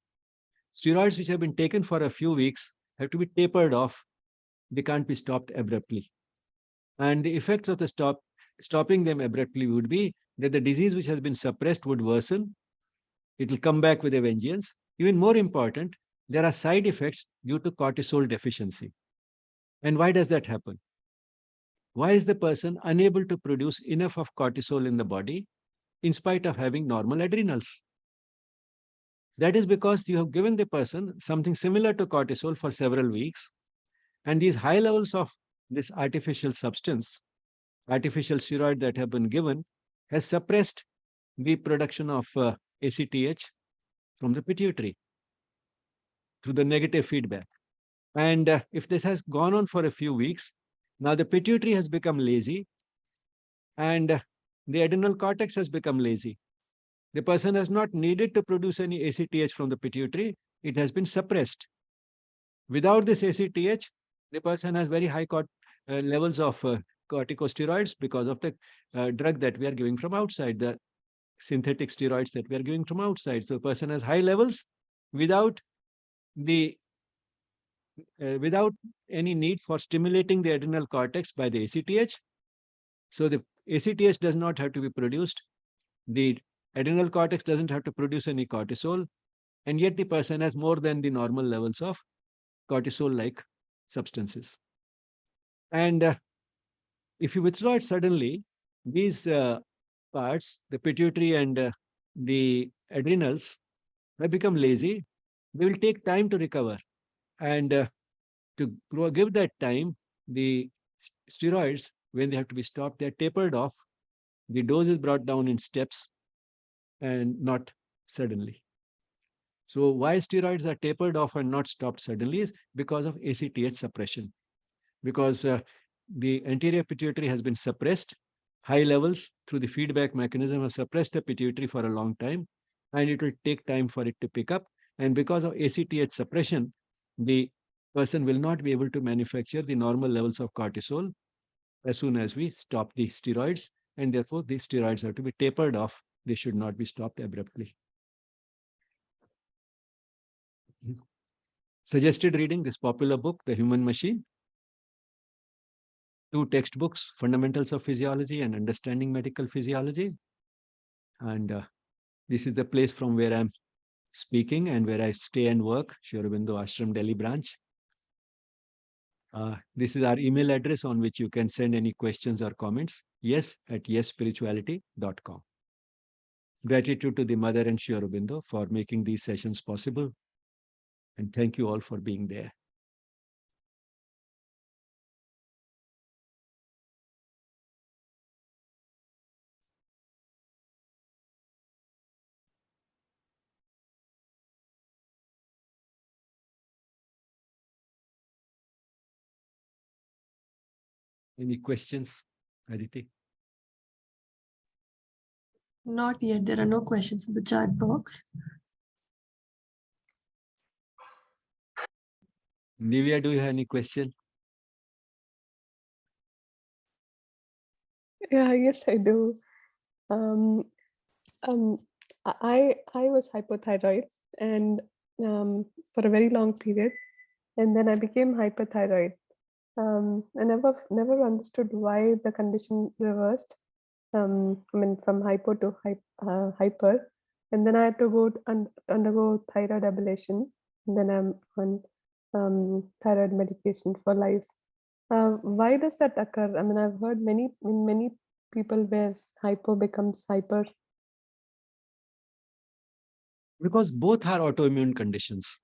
Steroids which have been taken for a few weeks have to be tapered off. They can't be stopped abruptly. And the effects of stopping them abruptly would be that the disease which has been suppressed would worsen. It will come back with a vengeance. Even more important, there are side effects due to cortisol deficiency. And why does that happen? Why is the person unable to produce enough of cortisol in the body in spite of having normal adrenals? That is because you have given the person something similar to cortisol for several weeks, and these high levels of this artificial substance, artificial steroid that have been given, has suppressed the production of ACTH from the pituitary through the negative feedback. And if this has gone on for a few weeks, now the pituitary has become lazy and the adrenal cortex has become lazy. The person has not needed to produce any ACTH from the pituitary. It has been suppressed. Without this ACTH, the person has very high levels of corticosteroids because of the drug that we are giving from outside, the synthetic steroids that we are giving from outside. So the person has high levels without the without any need for stimulating the adrenal cortex by the ACTH. So the ACTH does not have to be produced. The adrenal cortex doesn't have to produce any cortisol, and yet the person has more than the normal levels of cortisol-like substances. And if you withdraw it suddenly, these parts, the pituitary and the adrenals, have become lazy. They will take time to recover. And to give that time, the steroids, when they have to be stopped, they're tapered off. The dose is brought down in steps and not suddenly. So why steroids are tapered off and not stopped suddenly is because of ACTH suppression. Because the anterior pituitary has been suppressed, high levels through the feedback mechanism have suppressed the pituitary for a long time, and it will take time for it to pick up. And because of ACTH suppression, the person will not be able to manufacture the normal levels of cortisol as soon as we stop the steroids, and therefore the steroids have to be tapered off. They should not be stopped abruptly. Suggested reading this popular book, The Human Machine, 2 textbooks, Fundamentals of Physiology and Understanding Medical Physiology. And this is the place from where I'm speaking and where I stay and work, Sri Aurobindo Ashram, Delhi branch. This is our email address on which you can send any questions or comments. yes@yesspirituality.com. Gratitude to the Mother and Sri Aurobindo for making these sessions possible. And thank you all for being there. Any questions, Aditi? Not yet. There are no questions in the chat box. Divya, do you have any question? Yeah, yes, I do. Um, um, I was hypothyroid and for a very long period, and then I became hyperthyroid. I never understood why the condition reversed. I mean, from hypo to hyper, and then I had to undergo thyroid ablation. And then I'm on thyroid medication for life. Why does that occur? I mean, I've heard many people where hypo becomes hyper. Because both are autoimmune conditions.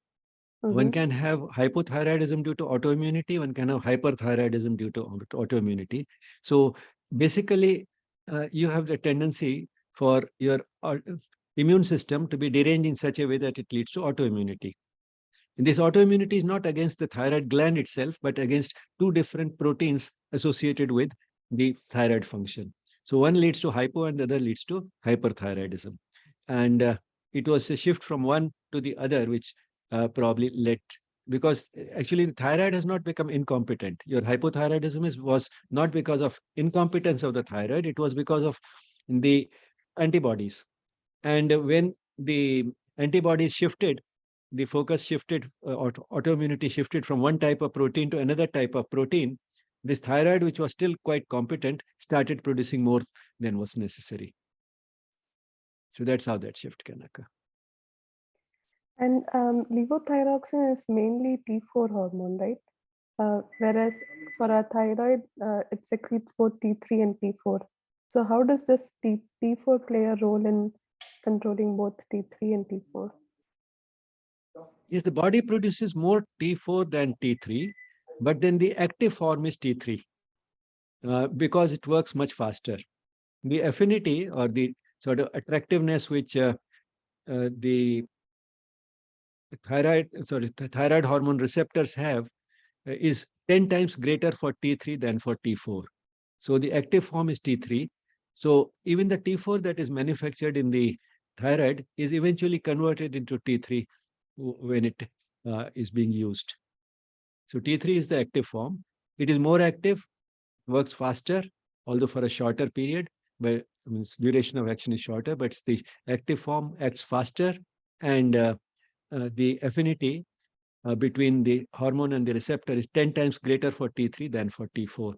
One can have hypothyroidism due to autoimmunity, one can have hyperthyroidism due to autoimmunity. So basically, you have the tendency for your immune system to be deranged in such a way that it leads to autoimmunity. And this autoimmunity is not against the thyroid gland itself, but against two different proteins associated with the thyroid function. So one leads to hypo and the other leads to hyperthyroidism. And it was a shift from one to the other, which probably led, because actually the thyroid has not become incompetent. Your hypothyroidism was not because of incompetence of the thyroid, it was because of the antibodies. And when the antibodies shifted, the focus shifted, autoimmunity shifted from one type of protein to another type of protein. This thyroid, which was still quite competent, started producing more than was necessary. So that's how that shift can occur. And levothyroxine is mainly T4 hormone, right? Whereas for our thyroid, it secretes both T3 and T4. So how does this T4 play a role in controlling both T3 and T4? Yes, the body produces more T4 than T3, but then the active form is T3 because it works much faster. The affinity or the sort of attractiveness which the thyroid hormone receptors have is 10 times greater for T3 than for T4. So the active form is T3. So even the T4 that is manufactured in the thyroid is eventually converted into T3 when it is being used. So T3 is the active form. It is more active, works faster, although for a shorter period, but duration of action is shorter, but the active form acts faster, and the affinity between the hormone and the receptor is 10 times greater for T3 than for T4.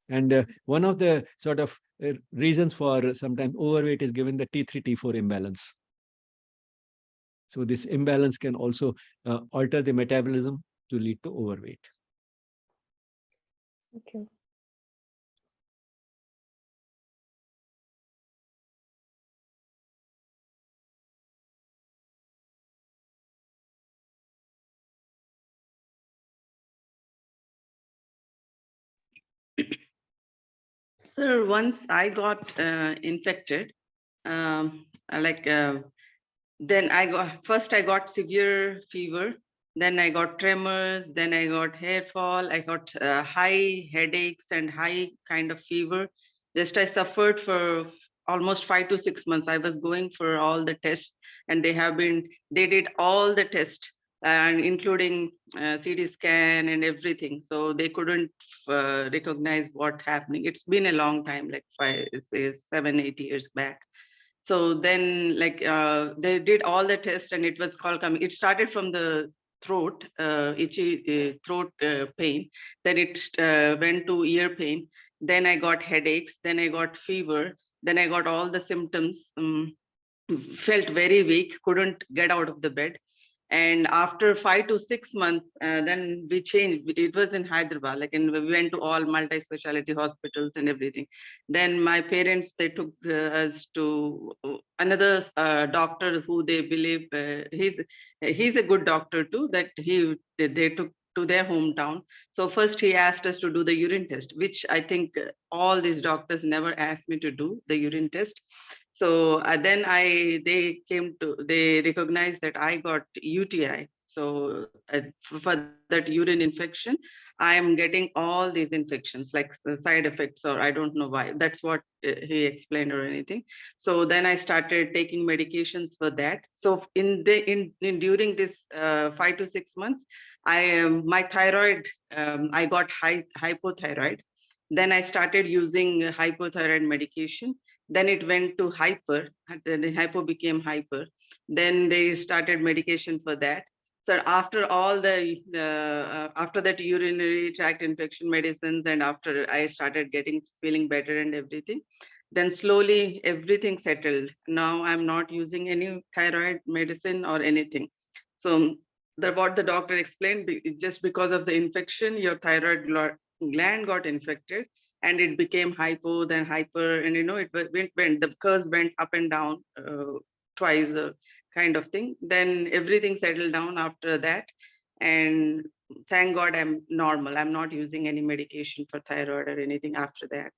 And one of the sort of reasons for sometimes overweight is given the T3, T4 imbalance. So this imbalance can also alter the metabolism to lead to overweight. Okay. Sir, once I got infected, then I got severe fever, then I got tremors, then I got hair fall, I got high headaches and high kind of fever. Just I suffered for almost 5 to 6 months. I was going for all the tests, and they did all the tests, and including CT scan and everything. So they couldn't recognize what happening. It's been a long time, like 7, 8 years back. So then they did all the tests, and it was called coming. It started from the throat, itchy throat pain. Then it went to ear pain. Then I got headaches. Then I got fever. Then I got all the symptoms. Felt very weak, couldn't get out of the bed. And after 5 to 6 months, then we changed. It was in Hyderabad, like, and we went to all multi-specialty hospitals and everything. Then my parents, they took us to another doctor who they believe he's a good doctor too. That they took to their hometown. So first he asked us to do the urine test, which I think all these doctors never asked me to do the urine test. So then they recognized that I got UTI. So for that urine infection, I am getting all these infections, like the side effects, or I don't know why. That's what he explained or anything. So then I started taking medications for that. So in during this 5 to 6 months, my thyroid, I got hypothyroid. Then I started using hypothyroid medication. Then it went to hyper, and then the hypo became hyper. Then they started medication for that. So after all after that urinary tract infection medicines, and after I started feeling better and everything, then slowly everything settled. Now I'm not using any thyroid medicine or anything. So what the doctor explained, just because of the infection, your thyroid gland got infected, and it became hypo, then hyper, and the curves went up and down twice, kind of thing. Then everything settled down after that, and thank God I'm normal. I'm not using any medication for thyroid or anything after that.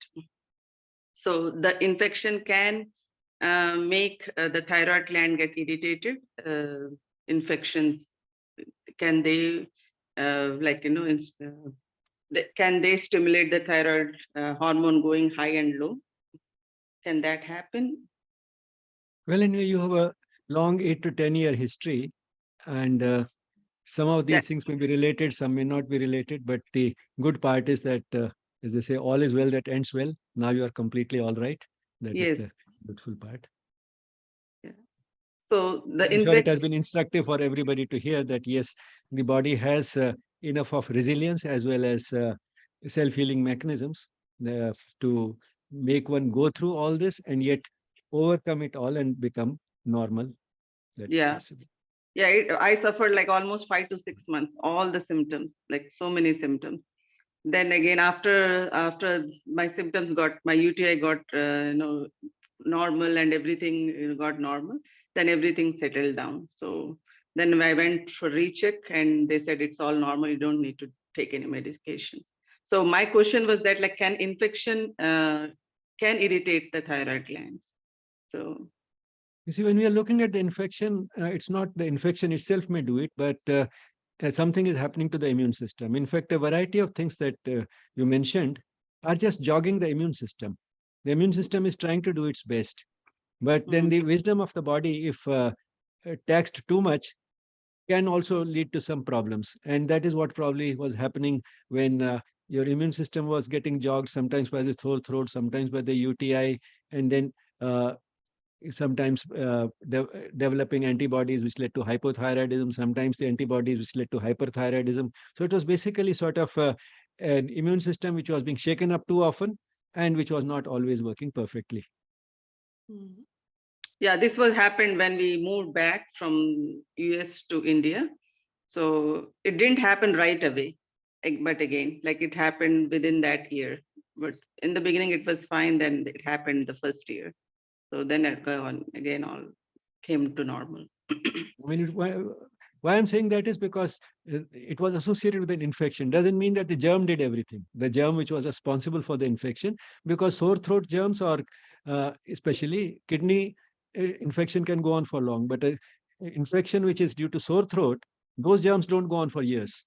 So the infection can make the thyroid gland get irritated. Infections, can they can they stimulate the thyroid hormone going high and low? Can that happen? Well, anyway, you have a long 8 to 10 year history, and some of these things may be related, some may not be related. But the good part is that, as they say, all is well that ends well. Now you are completely all right. That is Yes. the beautiful part. Yeah. So I'm sure it has been instructive for everybody to hear that, yes, the body has enough of resilience as well as self-healing mechanisms to make one go through all this and yet overcome it all and become normal. That's Yeah. possible. Yeah, I suffered like almost 5 to 6 months, all the symptoms, like so many symptoms. Then again, after my symptoms my UTI got normal, and everything got normal, then everything settled down. So then I went for recheck, and they said it's all normal. You don't need to take any medications. So my question was that, like, can infection can irritate the thyroid glands? So you see, when we are looking at the infection, it's not the infection itself may do it, but something is happening to the immune system. In fact, a variety of things that you mentioned are just jogging the immune system. The immune system is trying to do its best. But then the wisdom of the body, if taxed too much, can also lead to some problems. And that is what probably was happening when your immune system was getting jogged, sometimes by the sore throat, sometimes by the UTI, and then sometimes developing antibodies which led to hypothyroidism, sometimes the antibodies which led to hyperthyroidism. So it was basically sort of an immune system which was being shaken up too often and which was not always working perfectly. yeah, this was happened when we moved back from US to India. So it didn't happen right away, but again, like, it happened within that year. But in the beginning it was fine, then it happened the first year. So then it again all came to normal. I mean, why I'm saying that is because it was associated with an infection. Doesn't mean that the germ did everything. The germ which was responsible for the infection, because sore throat germs or especially kidney infection can go on for long. But an infection which is due to sore throat, those germs don't go on for years.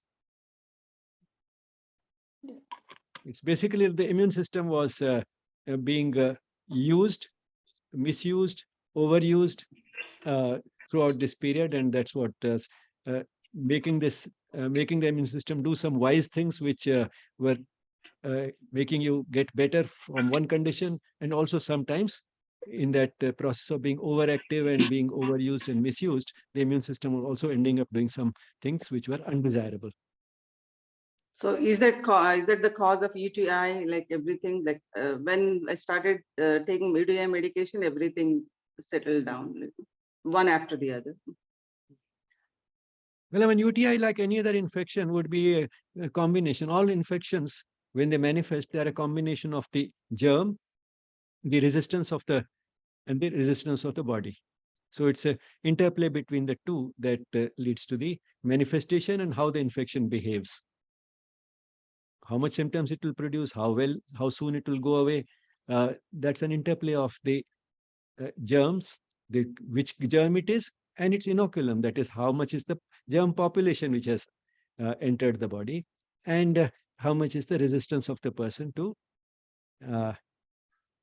It's basically the immune system was being used, misused, overused throughout this period, and that's what making the immune system do some wise things which were making you get better from one condition, and also sometimes in that process of being overactive and being overused and misused, the immune system was also ending up doing some things which were undesirable. So is that the cause of UTI? Like, everything, like when I started taking UTI medication, everything settled down, like, one after the other. Well, I mean, UTI, like any other infection, would be a combination. All infections, when they manifest, they are a combination of the germ, the resistance of the, and the resistance of the body. So it's a interplay between the two that leads to the manifestation and how the infection behaves. How much symptoms it will produce, how well, how soon it will go away. That's an interplay of the germs, which germ it is, and its inoculum, that is how much is the germ population which has entered the body, and how much is the resistance of the person to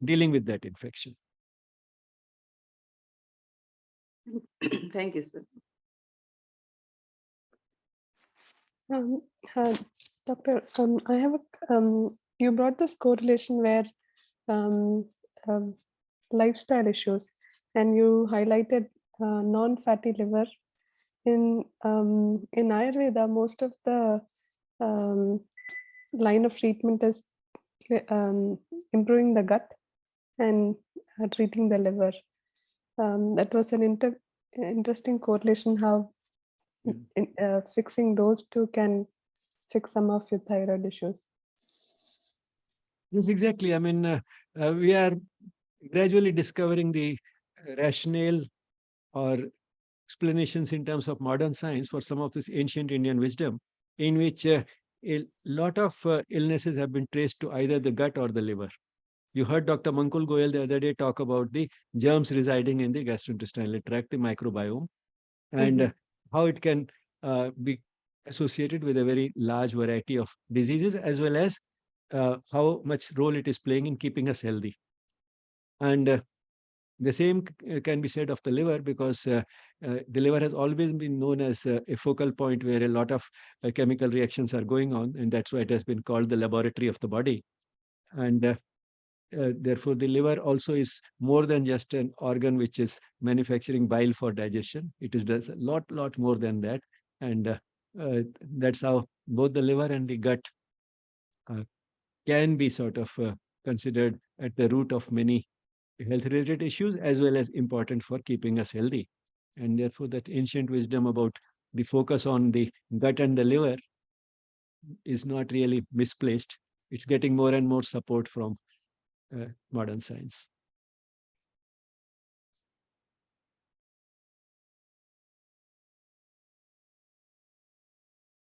dealing with that infection. Thank you, sir. Um, uh, Doctor, I have you brought this correlation where um, lifestyle issues, and you highlighted non-fatty liver. In Ayurveda, most of the line of treatment is improving the gut and treating the liver. That was an interesting correlation, how fixing those two can fix some of your thyroid issues. Yes, exactly. I mean, we are gradually discovering the rationale or explanations in terms of modern science for some of this ancient Indian wisdom, in which a lot of illnesses have been traced to either the gut or the liver. You heard Dr. Mankul Goyal the other day talk about the germs residing in the gastrointestinal tract, the microbiome, and how it can be associated with a very large variety of diseases, as well as how much role it is playing in keeping us healthy. And the same can be said of the liver, because the liver has always been known as a focal point where a lot of chemical reactions are going on, and that's why it has been called the laboratory of the body. And therefore, the liver also is more than just an organ which is manufacturing bile for digestion. It does a lot more than that. And that's how both the liver and the gut can be sort of considered at the root of many health-related issues, as well as important for keeping us healthy. And therefore, that ancient wisdom about the focus on the gut and the liver is not really misplaced. It's getting more and more support from modern science.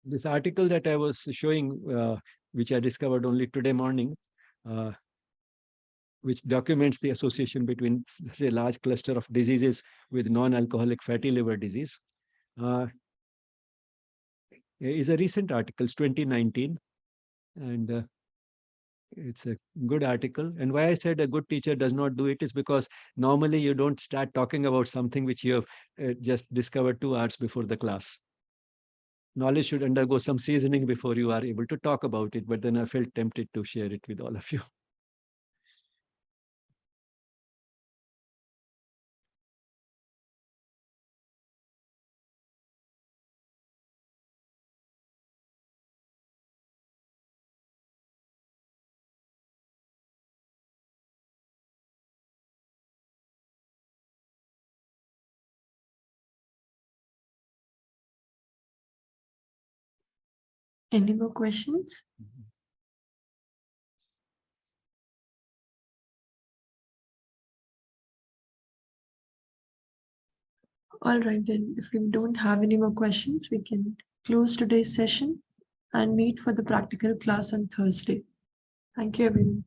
This article that I was showing, which I discovered only today morning, which documents the association between say, a large cluster of diseases with non-alcoholic fatty liver disease, is a recent article, it's 2019, and it's a good article. And why I said a good teacher does not do it is because normally you don't start talking about something which you have just discovered 2 hours before the class. Knowledge should undergo some seasoning before you are able to talk about it, but then I felt tempted to share it with all of you. Any more questions? All right, then if we don't have any more questions, we can close today's session and meet for the practical class on Thursday. Thank you, everyone.